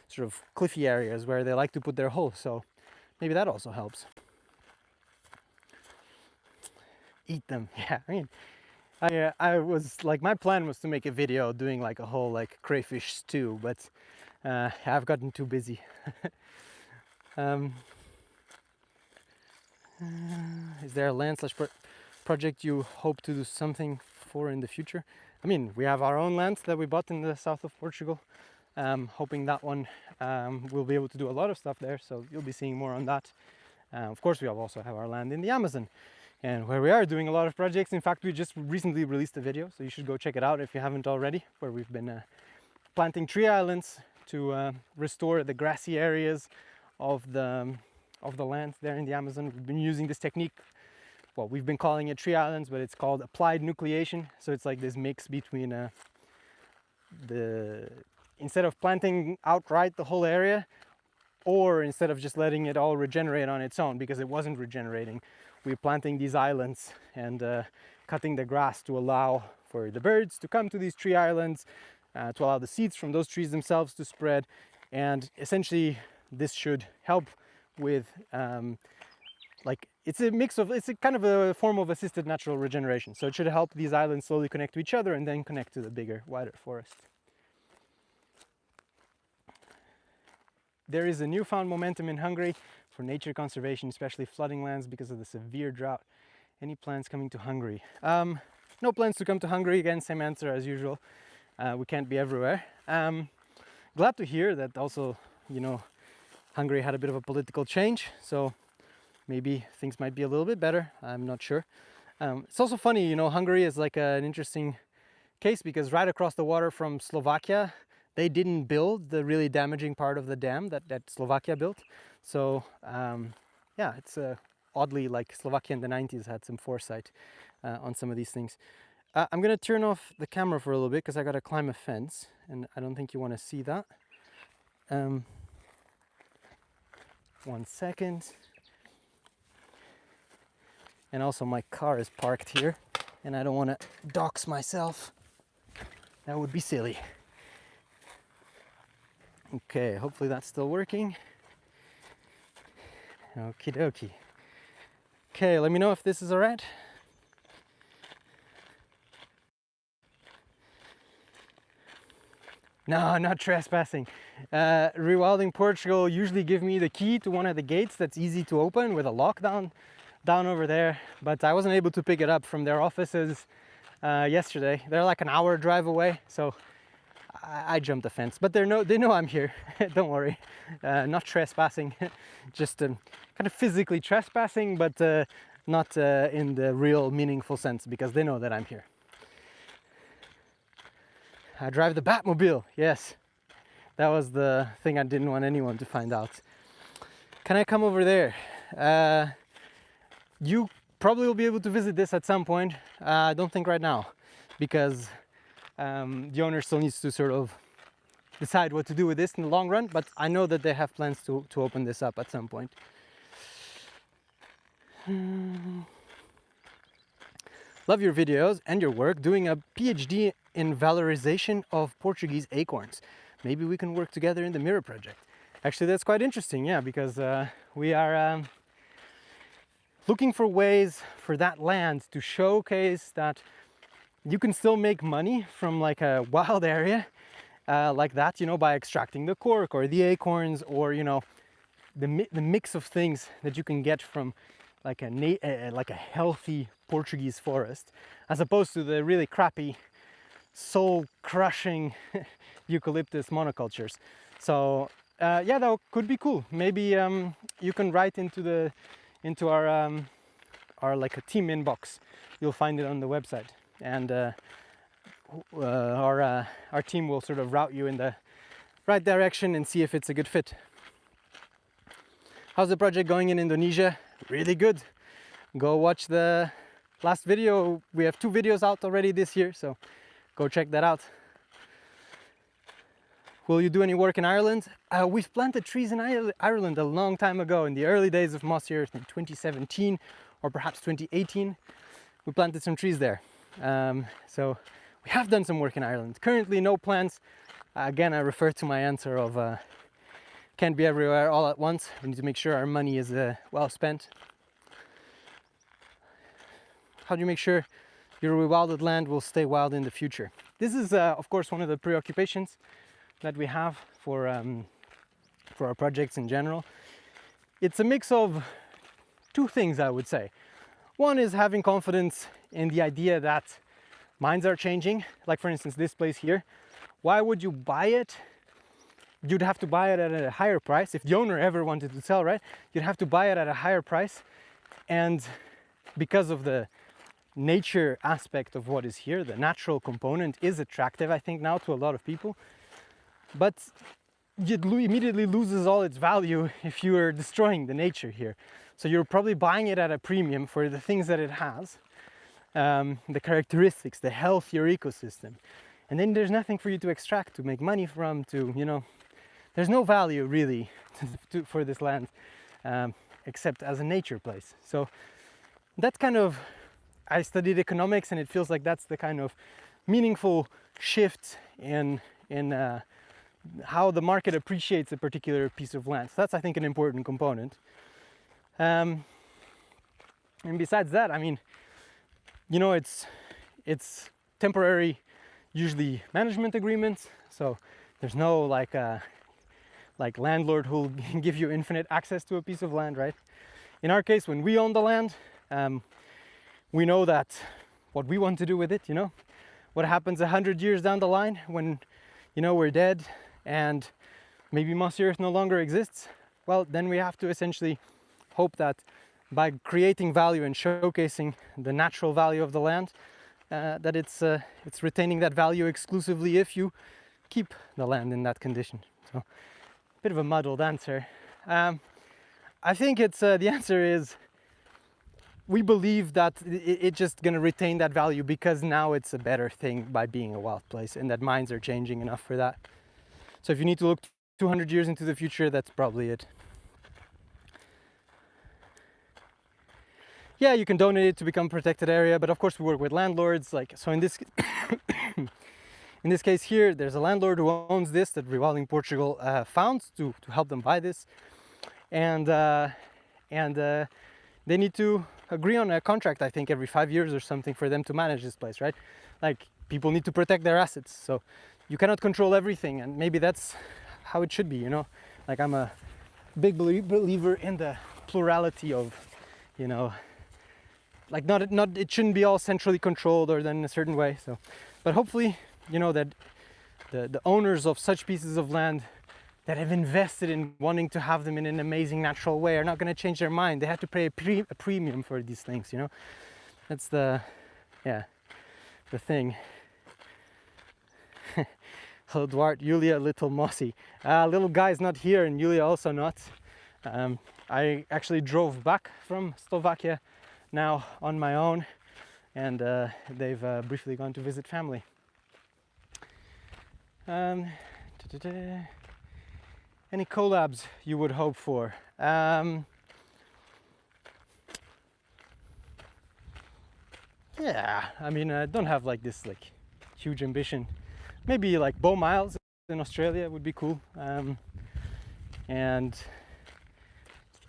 sort of cliffy areas where they like to put their holes. So maybe that also helps. Eat them. Yeah, I mean, I was like, my plan was to make a video doing like a whole like crayfish stew, but I've gotten too busy. Is there a land / project you hope to do something for in the future? I mean, we have our own land that we bought in the south of Portugal. Hoping that one we'll be able to do a lot of stuff there, so you'll be seeing more on that. Of course, we also have our land in the Amazon, and where we are doing a lot of projects. In fact, we just recently released a video, so you should go check it out if you haven't already, where we've been planting tree islands to restore the grassy areas of the lands there in the Amazon. We've been using this technique, well, we've been calling it tree islands, but it's called applied nucleation. So it's like this mix between instead of planting outright the whole area, or instead of just letting it all regenerate on its own, because it wasn't regenerating, we're planting these islands and cutting the grass to allow for the birds to come to these tree islands, to allow the seeds from those trees themselves to spread. And essentially this should help with like it's a mix of, it's a kind of a form of assisted natural regeneration. So it should help these islands slowly connect to each other and then connect to the bigger, wider forest. There is a newfound momentum in Hungary for nature conservation, especially flooding lands because of the severe drought. Any plans coming to Hungary? No plans to come to Hungary. Again, same answer as usual. We can't be everywhere. Glad to hear that also, you know, Hungary had a bit of a political change, so maybe things might be a little bit better. I'm not sure. It's also funny, you know, Hungary is like an interesting case because right across the water from Slovakia, they didn't build the really damaging part of the dam that Slovakia built. So yeah, it's oddly like Slovakia in the 90s had some foresight on some of these things. I'm gonna turn off the camera for a little bit because I gotta climb a fence and I don't think you want to see that. 1 second. And also my car is parked here and I don't want to dox myself. That would be silly. Okay, hopefully that's still working. Okie dokie. Okay, let me know if this is alright. No, not trespassing. Rewilding Portugal usually give me the key to one of the gates that's easy to open with a lockdown down over there, but I wasn't able to pick it up from their offices yesterday. They're like an hour drive away, so I jumped the fence, but they know I'm here. Don't worry. Not trespassing, just kind of physically trespassing, but not in the real meaningful sense because they know that I'm here. I drive the Batmobile. Yes, that was the thing I didn't want anyone to find out. Can I come over there? You probably will be able to visit this at some point. I don't think right now, because the owner still needs to sort of decide what to do with this in the long run, but I know that they have plans to open this up at some point. Love your videos and your work. Doing a PhD in valorization of Portuguese acorns. Maybe we can work together in the Mirror project. Actually, that's quite interesting, yeah, because we are looking for ways for that land to showcase that you can still make money from like a wild area like that, you know, by extracting the cork or the acorns, or, you know, the mix of things that you can get from like a healthy Portuguese forest, as opposed to the really crappy, soul-crushing eucalyptus monocultures. So yeah, that could be cool. Maybe you can write into our like a team inbox. You'll find it on the website, and our team will sort of route you in the right direction and see if it's a good fit. How's the project going in Indonesia? Really good. Go watch the last video. We have 2 videos out already this year, so go check that out. Will you do any work in Ireland? We've planted trees in Ireland a long time ago, in the early days of Mossy Earth in 2017 or perhaps 2018. We planted some trees there. So we have done some work in Ireland. Currently no plans. Again, I refer to my answer of can't be everywhere all at once. We need to make sure our money is well spent. How do you make sure your rewilded land will stay wild in the future? This is, of course, one of the preoccupations that we have for our projects in general. It's a mix of 2 things, I would say. One is having confidence in the idea that mines are changing. Like, for instance, this place here. Why would you buy it? You'd have to buy it at a higher price. If the owner ever wanted to sell, right? You'd have to buy it at a higher price. And because of the nature aspect of what is here, the natural component is attractive, I think, now to a lot of people. But it immediately loses all its value if you are destroying the nature here. So you're probably buying it at a premium for the things that it has, the characteristics, the healthier ecosystem. And then there's nothing for you to extract, to make money from, to, you know, there's no value really for this land except as a nature place. So that's kind of, I studied economics, and it feels like that's the kind of meaningful shift in how the market appreciates a particular piece of land. So that's, I think, an important component. And besides that, I mean, you know, it's temporary, usually management agreements. So there's no like landlord who'll give you infinite access to a piece of land, right? In our case, when we own the land, we know that what we want to do with it, you know, what happens 100 years down the line when, you know, we're dead and maybe Mossy Earth no longer exists. Well, then we have to essentially hope that by creating value and showcasing the natural value of the land, that it's retaining that value exclusively if you keep the land in that condition. So, a bit of a muddled answer. I think it's the answer is we believe that it's just going to retain that value because now it's a better thing by being a wild place, and that mines are changing enough for that. So if you need to look 200 years into the future, that's probably it. Yeah, you can donate it to become a protected area, but of course we work with landlords. Like, so in this in this case here, there's a landlord who owns this that Rewilding Portugal found to help them buy this, and they need to agree on a contract, I think every 5 years or something, for them to manage this place, right? Like, people need to protect their assets, so you cannot control everything, and maybe that's how it should be, you know? Like, I'm a big believer in the plurality of, you know, like not it shouldn't be all centrally controlled or done in a certain way. So, but hopefully, you know, that the owners of such pieces of land that have invested in wanting to have them in an amazing natural way are not going to change their mind. They have to pay a premium for these things, you know. That's the thing. Hello, Duarte, Julia, little Mossy. Little guy's not here, and Julia also not. I actually drove back from Slovakia now on my own, and they've briefly gone to visit family. Any collabs you would hope for? Yeah, I mean, I don't have like this like huge ambition. Maybe like Bow Miles in Australia would be cool. And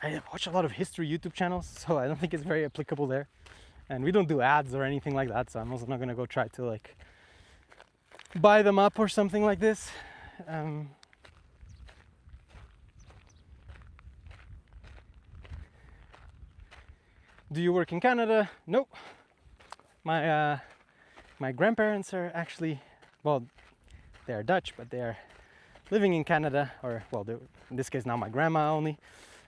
I watch a lot of history YouTube channels, so I don't think it's very applicable there. And we don't do ads or anything like that, so I'm also not gonna go try to like buy them up or something like this. Do you work in Canada? Nope. My grandparents are actually, well, they are Dutch, but they are living in Canada, or well, in this case now my grandma only.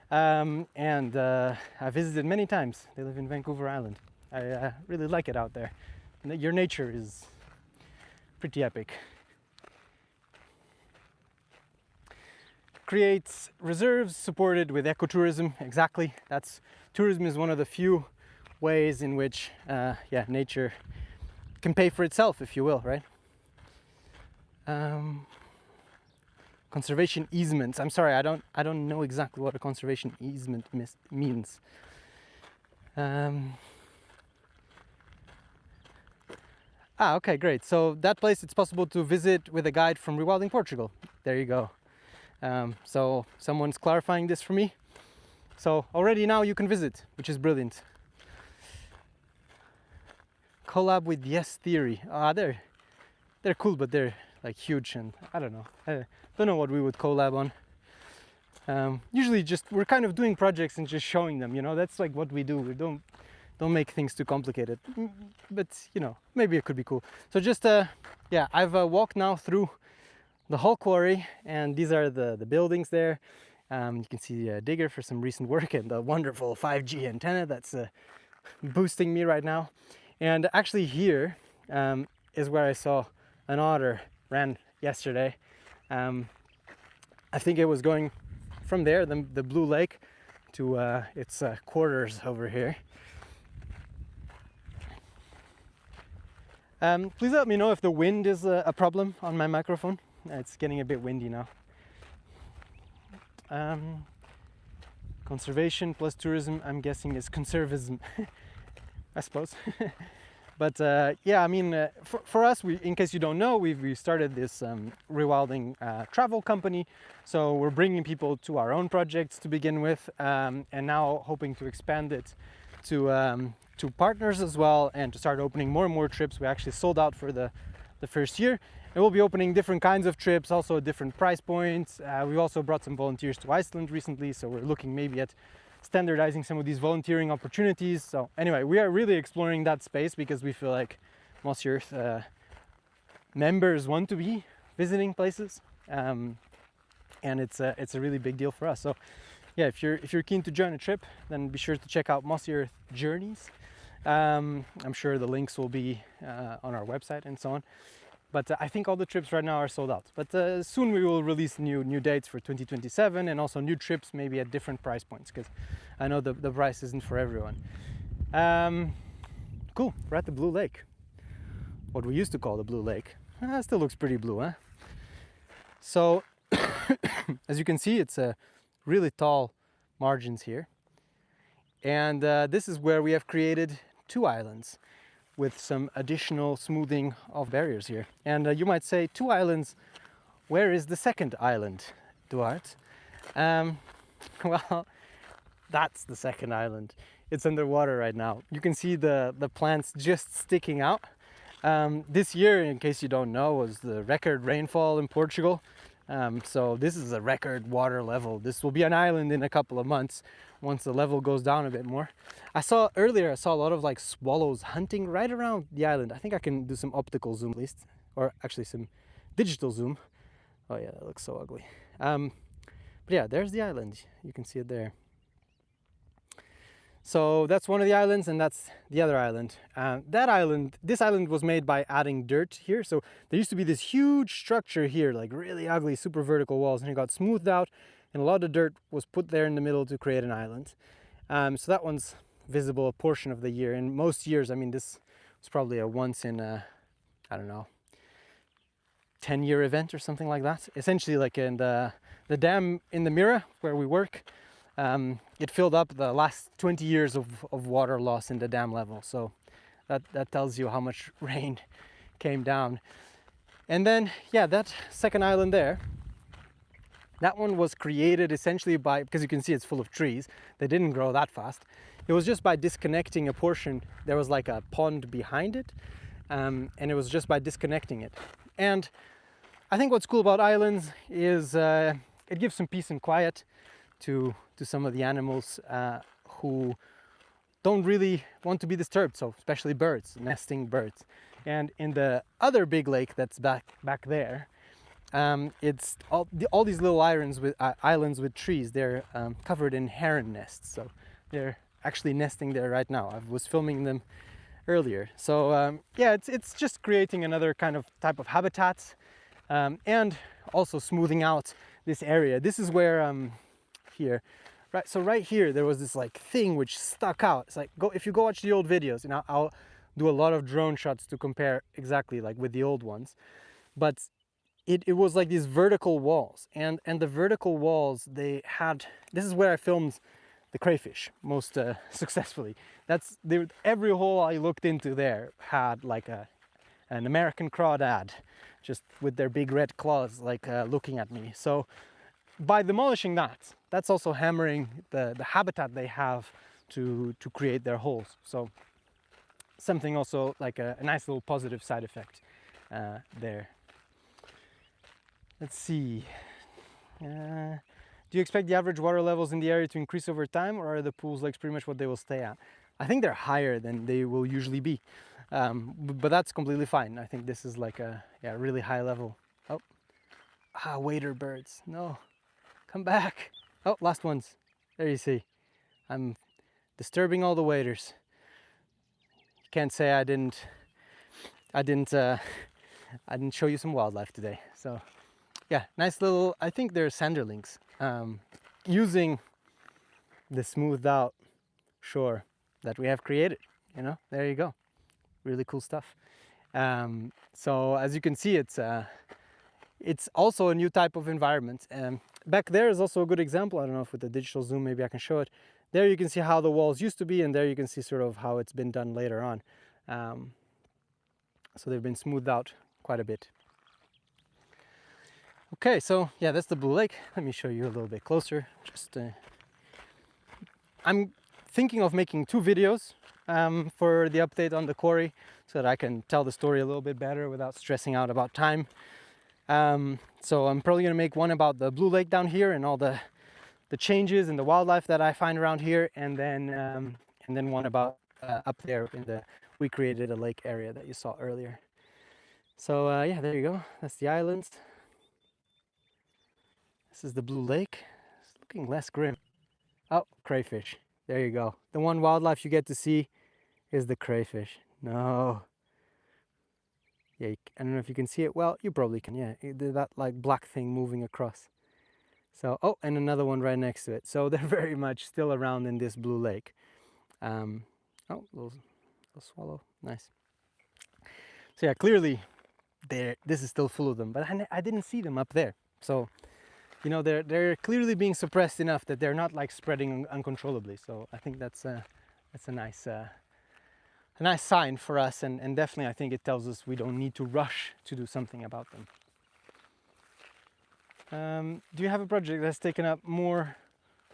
And I visited many times. They live in Vancouver Island. I really like it out there. Your nature is pretty epic. Creates reserves supported with ecotourism. Exactly. Tourism is one of the few ways in which nature can pay for itself, if you will, right? Conservation easements. I'm sorry, I don't know exactly what a conservation easement means. Okay, great. So that place, it's possible to visit with a guide from Rewilding Portugal. There you go. So someone's clarifying this for me. So already now you can visit, which is brilliant. Collab with Yes Theory. They're cool, but they're like huge, and I don't know. I don't know what we would collab on. Usually we're kind of doing projects and just showing them, you know. That's like what we do. We don't make things too complicated. But you know, maybe it could be cool. So just I've walked now through the whole quarry, and these are the buildings there. You can see a digger for some recent work and the wonderful 5G antenna that's boosting me right now. And actually here is where I saw an otter ran yesterday. I think it was going from there, the Blue Lake, to its quarters over here. Please let me know if the wind is a problem on my microphone. It's getting a bit windy now. Conservation plus tourism, I'm guessing, is conservism, I suppose. But yeah, I mean, for us, in case you don't know, we started this rewilding travel company. So we're bringing people to our own projects to begin with, and now hoping to expand it to partners as well, and to start opening more and more trips. We actually sold out for the first year, and we'll be opening different kinds of trips, also at different price points. We've also brought some volunteers to Iceland recently, so we're looking maybe at standardizing some of these volunteering opportunities. So anyway, we are really exploring that space because we feel like Mossy Earth members want to be visiting places, and it's a really big deal for us. So yeah, if you're keen to join a trip, then be sure to check out Mossy Earth Journeys. I'm sure the links will be on our website and so on. But I think all the trips right now are sold out. But soon we will release new dates for 2027, and also new trips maybe at different price points, because I know the price isn't for everyone. Cool, we're at the Blue Lake. What we used to call the Blue Lake. Still looks pretty blue, huh? So, as you can see, it's really tall margins here. And this is where we have created 2 islands with some additional smoothing of barriers here. And you might say, 2 islands, where is the second island, Duarte? Well, that's the second island. It's underwater right now. You can see the plants just sticking out. This year, in case you don't know, was the record rainfall in Portugal. So this is a record water level. This will be an island in a couple of months once the level goes down a bit more. I saw a lot of like swallows hunting right around the island. I think I can do some optical zoom at least, or actually some digital zoom. Oh yeah, that looks so ugly. But yeah, there's the island. You can see it there. So that's one of the islands, and that's the other island. This island was made by adding dirt here. So there used to be this huge structure here, like really ugly, super vertical walls, and it got smoothed out, and a lot of dirt was put there in the middle to create an island. So that one's visible a portion of the year. In most years, I mean, this was probably a once in a, I don't know, 10-year event or something like that. Essentially, like in the dam in the Mira where we work, it filled up the last 20 years of water loss in the dam level. So that tells you how much rain came down. And then, yeah, that second island there, that one was created essentially by, because you can see it's full of trees, they didn't grow that fast. It was just by disconnecting a portion. There was like a pond behind it, and it was just by disconnecting it. And I think what's cool about islands is it gives some peace and quiet to some of the animals who don't really want to be disturbed, so especially birds, nesting birds. And in the other big lake that's back there, it's all these little islands with trees. They're covered in heron nests, so they're actually nesting there right now. I was filming them earlier. So yeah, it's just creating another kind of type of habitat, and also smoothing out this area. This is where here, right? So right here there was this like thing which stuck out. It's like, if you go watch the old videos, and I'll do a lot of drone shots to compare exactly like with the old ones, but it was like these vertical walls, and the vertical walls, this is where I filmed the crayfish most successfully. Every hole I looked into there had like an American crawdad, just with their big red claws, like looking at me. So by demolishing that's also hammering the habitat they have to create their holes. So something also like a nice little positive side effect there. Let's see. Do you expect the average water levels in the area to increase over time, or are the pools lakes pretty much what they will stay at? I think they're higher than they will usually be, but that's completely fine. I think this is like a really high level. Oh, wader birds, no, come back. Oh, last ones. There you see. I'm disturbing all the waders. Can't say I didn't show you some wildlife today. So yeah, nice little, I think they're sanderlings, using the smoothed out shore that we have created. You know, there you go. Really cool stuff. So as you can see, it's also a new type of environment. Back there is also a good example. I don't know if with the digital zoom maybe I can show it. There you can see how the walls used to be, and there you can see sort of how it's been done later on. So they've been smoothed out quite a bit. Okay, so yeah, that's the Blue Lake. Let me show you a little bit closer. Just I'm thinking of making 2 videos for the update on the quarry, so that I can tell the story a little bit better without stressing out about time. So I'm probably going to make one about the Blue Lake down here and all the changes and the wildlife that I find around here, and then one about up there in the We Created a Lake area that you saw earlier. So yeah, there you go. That's the islands. This is the Blue Lake. It's looking less grim. Oh, crayfish. There you go. The one wildlife you get to see is the crayfish. No. Yeah, I don't know if you can see it. Well, you probably can. Yeah, that like black thing moving across. So, oh, and another one right next to it. So they're very much still around in this Blue Lake. Oh, little swallow. Nice. So yeah, clearly this is still full of them, but I didn't see them up there. So, you know, they're clearly being suppressed enough that they're not like spreading uncontrollably. So I think that's a nice sign for us, and definitely I think it tells us we don't need to rush to do something about them. Do you have a project that's taken up more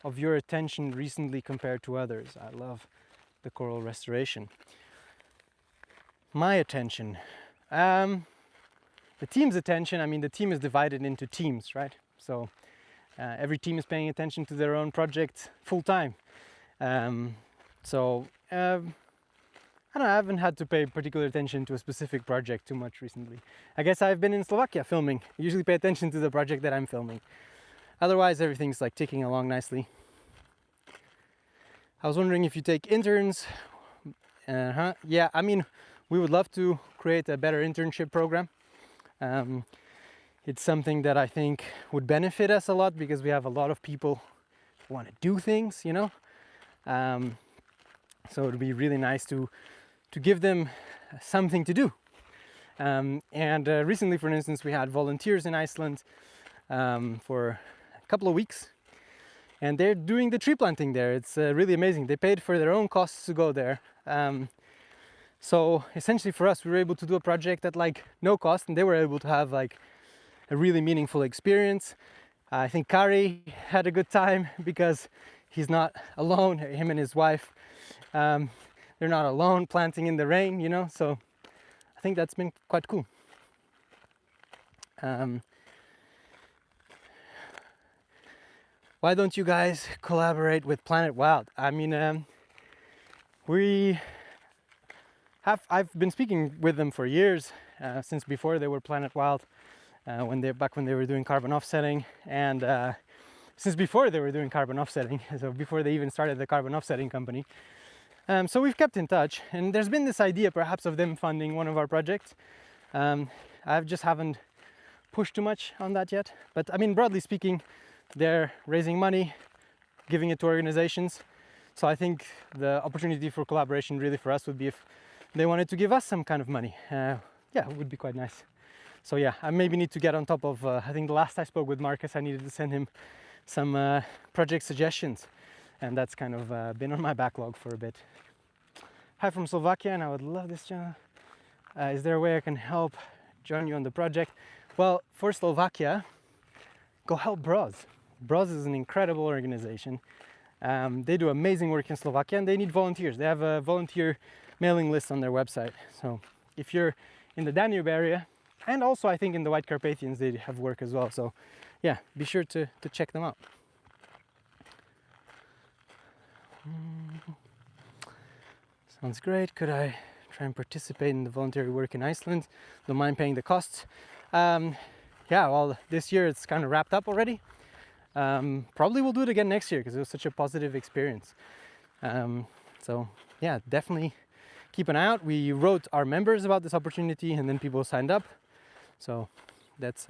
of your attention recently compared to others? I love the coral restoration. My attention. The team's attention, I mean, the team is divided into teams, right? So every team is paying attention to their own project full time. I haven't had to pay particular attention to a specific project too much recently. I guess I've been in Slovakia filming. I usually pay attention to the project that I'm filming. Otherwise, everything's like ticking along nicely. I was wondering if you take interns. Yeah, I mean, we would love to create a better internship program. It's something that I think would benefit us a lot because we have a lot of people who want to do things, you know. So it would be really nice to give them something to do. Recently, for instance, we had volunteers in Iceland for a couple of weeks, and they're doing the tree planting there. It's really amazing. They paid for their own costs to go there. So essentially for us, we were able to do a project at like no cost, and they were able to have like a really meaningful experience. I think Kari had a good time because he's not alone, him and his wife. They're not alone planting in the rain, you know, so I think that's been quite cool. Why don't you guys collaborate with Planet Wild? I mean, I've been speaking with them for years, since before they were Planet Wild, back when they were doing carbon offsetting, and since before they were doing carbon offsetting, so before they even started the carbon offsetting company. So we've kept in touch, and there's been this idea perhaps of them funding one of our projects. I just haven't pushed too much on that yet, but I mean, broadly speaking, they're raising money, giving it to organizations. So I think the opportunity for collaboration really for us would be if they wanted to give us some kind of money. Yeah, it would be quite nice. So yeah, I maybe need to get on top of, I think the last I spoke with Marcus, I needed to send him some project suggestions. And that's kind of been on my backlog for a bit. Hi from Slovakia, and I would love this channel. Is there a way I can help join you on the project? Well, for Slovakia, go help Bros. Bros is an incredible organization. They do amazing work in Slovakia, and they need volunteers. They have a volunteer mailing list on their website. So if you're in the Danube area, and also I think in the White Carpathians, they have work as well. So yeah, be sure to check them out. Sounds great. Could I try and participate in the voluntary work in Iceland? Don't mind paying the costs. Yeah, well, this year it's kind of wrapped up already. Probably we'll do it again next year because it was such a positive experience. So yeah, definitely keep an eye out. We wrote our members about this opportunity, and then people signed up. So that's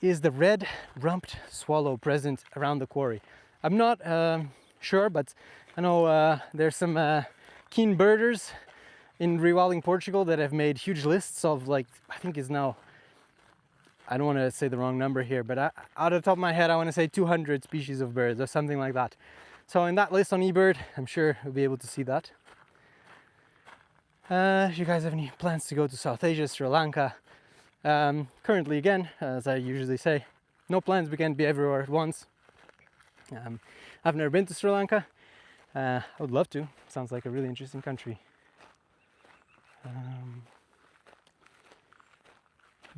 is the red rumped swallow present around the quarry? I'm not sure, but I know there's some keen birders in Rewilding, Portugal that have made huge lists of, like, I think is now, I don't want to say the wrong number here, but out of the top of my head, I want to say 200 species of birds or something like that. So in that list on eBird, I'm sure we'll be able to see that. If you guys have any plans to go to South Asia, Sri Lanka, currently, again, as I usually say, no plans, we can't be everywhere at once. I've never been to Sri Lanka. I would love to. Sounds like a really interesting country.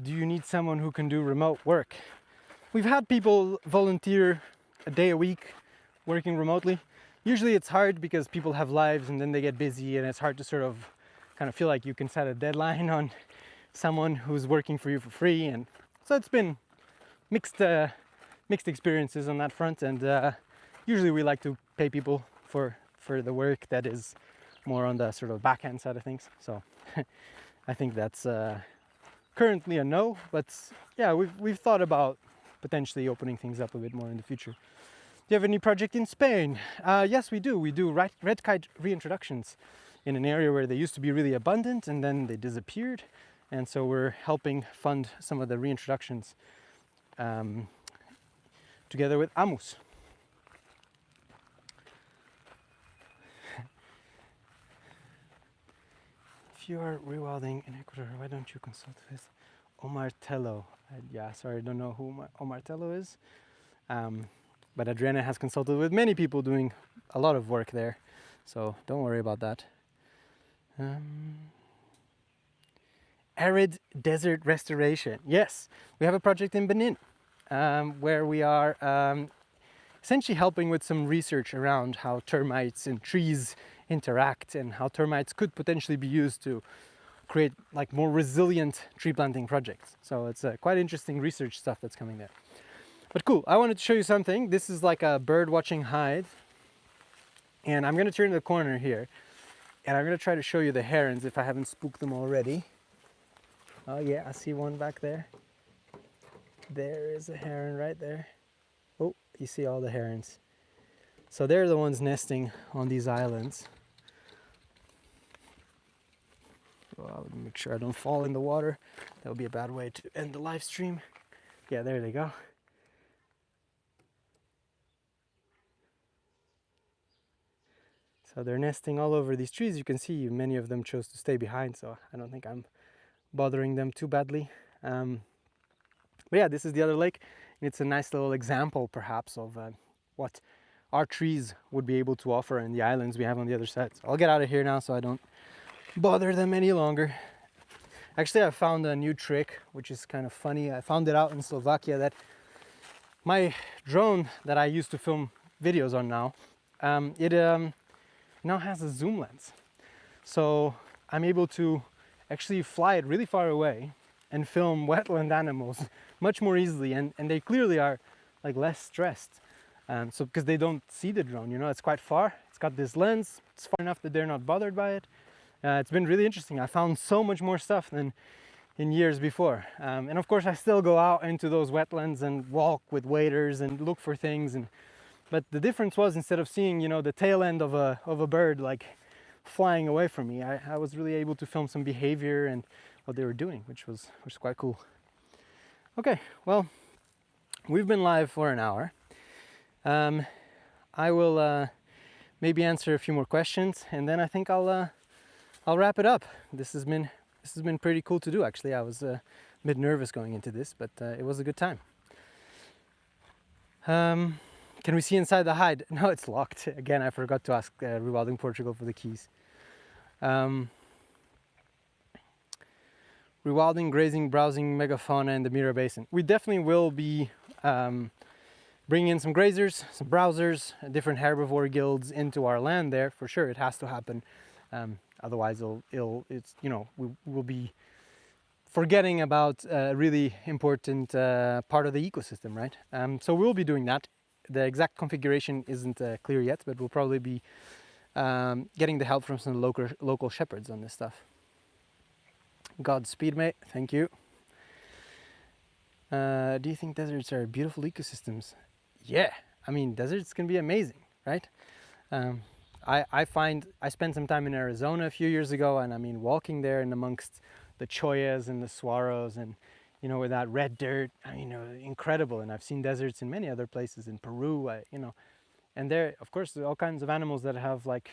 Do you need someone who can do remote work? We've had people volunteer a day a week working remotely. Usually it's hard because people have lives and then they get busy, and it's hard to sort of kind of feel like you can set a deadline on someone who's working for you for free. And so it's been mixed experiences on that front, and usually we like to pay people for the work that is more on the sort of backhand side of things. So I think that's currently a no, but yeah, we've thought about potentially opening things up a bit more in the future. Do you have any project in Spain? Yes, we do. We do red kite reintroductions in an area where they used to be really abundant and then they disappeared. And so we're helping fund some of the reintroductions together with Amus. If you are rewilding in Ecuador, why don't you consult with Omar Tello? Yeah, sorry, I don't know who Omar Tello is. But Adriana has consulted with many people doing a lot of work there, so don't worry about that. Arid desert restoration. Yes, we have a project in Benin where we are essentially helping with some research around how termites and trees interact and how termites could potentially be used to create like more resilient tree planting projects. So it's quite interesting research stuff that's coming there. But cool, I wanted to show you something. This is like a bird watching hide. And I'm gonna turn the corner here and I'm gonna try to show you the herons if I haven't spooked them already. Oh yeah, I see one back there. There is a heron right there. Oh, you see all the herons. So they're the ones nesting on these islands. So I'll make sure I don't fall in the water. That would be a bad way to end the live stream. Yeah, there they go. So they're nesting all over these trees. You can see many of them chose to stay behind, so I don't think I'm bothering them too badly. But yeah, this is the other lake. It's a nice little example perhaps of what our trees would be able to offer in the islands we have on the other side. So I'll get out of here now so I don't bother them any longer. Actually, I found a new trick, which is kind of funny. I found it out in Slovakia that my drone that I used to film videos on now, it now has a zoom lens. So I'm able to actually fly it really far away and film wetland animals much more easily, and they clearly are like less stressed. So because they don't see the drone, you know, it's quite far. It's got this lens, it's far enough that they're not bothered by it. It's been really interesting. I found so much more stuff than in years before. And of course I still go out into those wetlands and walk with waders and look for things. But the difference was, instead of seeing, you know, the tail end of a bird like flying away from me, I was really able to film some behavior and what they were doing, which was quite cool. Okay, well, we've been live for an hour. I will maybe answer a few more questions, and then I think I'll wrap it up. This has been pretty cool to do, actually. I was a bit nervous going into this, but it was a good time. Can we see inside the hide? No, it's locked. Again, I forgot to ask Rewilding Portugal for the keys. Rewilding, grazing, browsing megafauna in the Mira Basin. We definitely will be bringing in some grazers, some browsers, different herbivore guilds into our land there. For sure, it has to happen. Otherwise, it's, you know, we will be forgetting about a really important part of the ecosystem, right? So we'll be doing that. The exact configuration isn't clear yet, but we'll probably be getting the help from some local shepherds on this stuff. Godspeed, mate. Thank you. Do you think deserts are beautiful ecosystems? Yeah, I mean, deserts can be amazing, right? I spent some time in Arizona a few years ago, and I mean, walking there and amongst the choyas and the saguaros and, you know, with that red dirt, I mean, incredible. And I've seen deserts in many other places, in Peru, you know, and there, of course, there are all kinds of animals that have like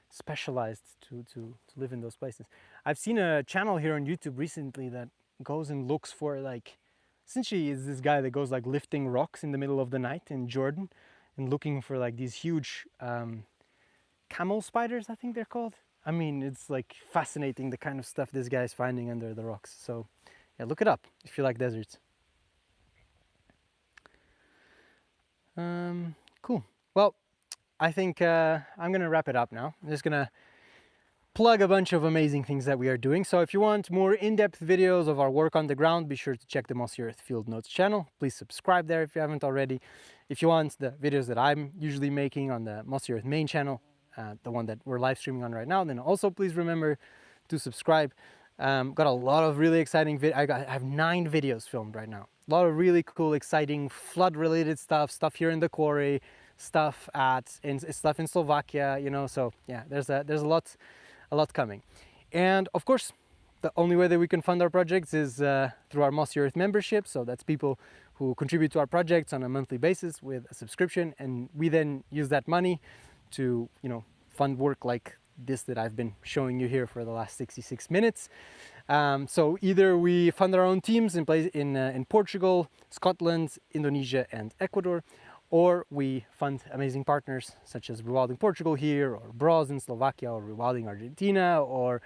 specialized to live in those places. I've seen a channel here on YouTube recently that goes and looks for, like, essentially is this guy that goes like lifting rocks in the middle of the night in Jordan, and looking for like these huge camel spiders, I think they're called. I mean, it's like fascinating the kind of stuff this guy is finding under the rocks. So yeah, look it up if you like deserts. Cool. Well, I think I'm gonna wrap it up now. I'm just gonna plug a bunch of amazing things that we are doing. So if you want more in-depth videos of our work on the ground, be sure to check the Mossy Earth Field Notes channel. Please subscribe there if you haven't already. If you want the videos that I'm usually making on the Mossy Earth main channel, the one that we're live streaming on right now, then also please remember to subscribe. Got a lot of really exciting I have 9 videos filmed right now. A lot of really cool, exciting flood-related stuff here in the quarry, stuff in Slovakia, you know. So yeah, there's a lot coming. And of course, the only way that we can fund our projects is through our Mossy Earth membership. So that's people who contribute to our projects on a monthly basis with a subscription, and we then use that money to, you know, fund work like this that I've been showing you here for the last 66 minutes. So either we fund our own teams in Portugal, Scotland, Indonesia, and Ecuador, or we fund amazing partners such as Rewilding Portugal here, or BROS in Slovakia, or Rewilding Argentina, or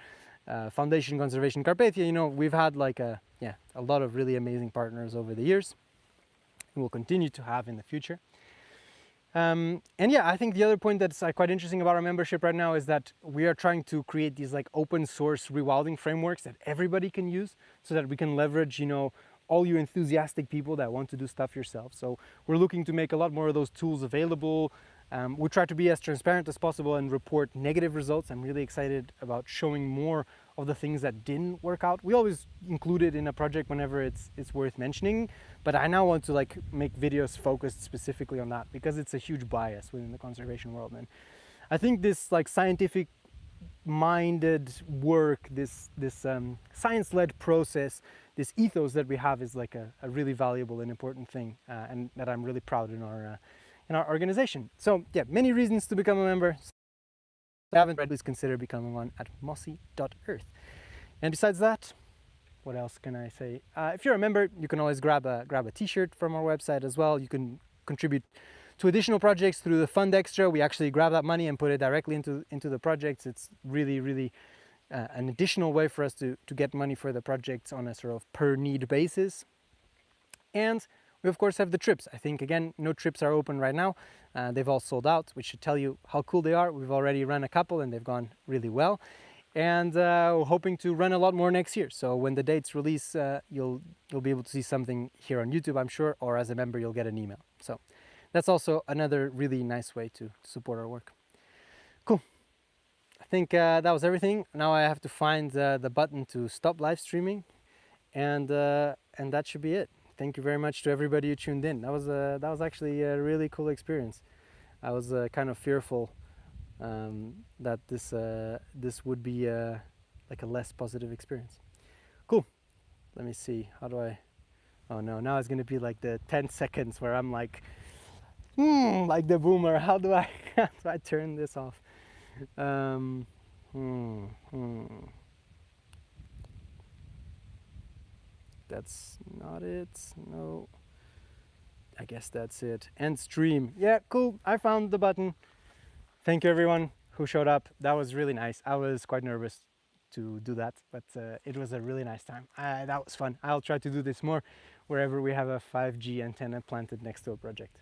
Foundation Conservation Carpathia. You know, we've had like a lot of really amazing partners over the years, and we'll continue to have in the future. And yeah, I think the other point that's quite interesting about our membership right now is that we are trying to create these like open source rewilding frameworks that everybody can use, so that we can leverage, you know, all you enthusiastic people that want to do stuff yourself. So we're looking to make a lot more of those tools available. We try to be as transparent as possible and report negative results. I'm really excited about showing more of the things that didn't work out. We always include it in a project whenever it's worth mentioning, but I now want to like make videos focused specifically on that, because it's a huge bias within the conservation world. And I think this like scientific minded work, this science-led process, this ethos that we have is like a really valuable and important thing, and that I'm really proud in our organization. So yeah, many reasons to become a member. If you haven't, please consider becoming one at mossy.earth. And besides that, what else can I say? If you're a member, you can always grab a t-shirt from our website as well. You can contribute to additional projects through the Fund Extra. We actually grab that money and put it directly into the projects. It's really an additional way for us to get money for the projects on a sort of per need basis. And we of course have the trips. I think again, no trips are open right now. They've all sold out, which should tell you how cool they are. We've already run a couple and they've gone really well. And we're hoping to run a lot more next year. So when the dates release, you'll be able to see something here on YouTube, I'm sure, or as a member, you'll get an email. So that's also another really nice way to support our work. Cool. I think that was everything. Now I have to find the button to stop live streaming, and that should be it. Thank you very much to everybody who tuned in. That was actually a really cool experience. I was kind of fearful that this would be like a less positive experience. Cool. Let me see. How do I? Oh no! Now it's gonna be like the 10 seconds where I'm like, like the boomer. How do I turn this off? That's not it. No. I guess that's it. End stream. Yeah, cool. I found the button. Thank you everyone who showed up. That was really nice. I was quite nervous to do that, but it was a really nice time. That was fun. I'll try to do this more wherever we have a 5G antenna planted next to a project.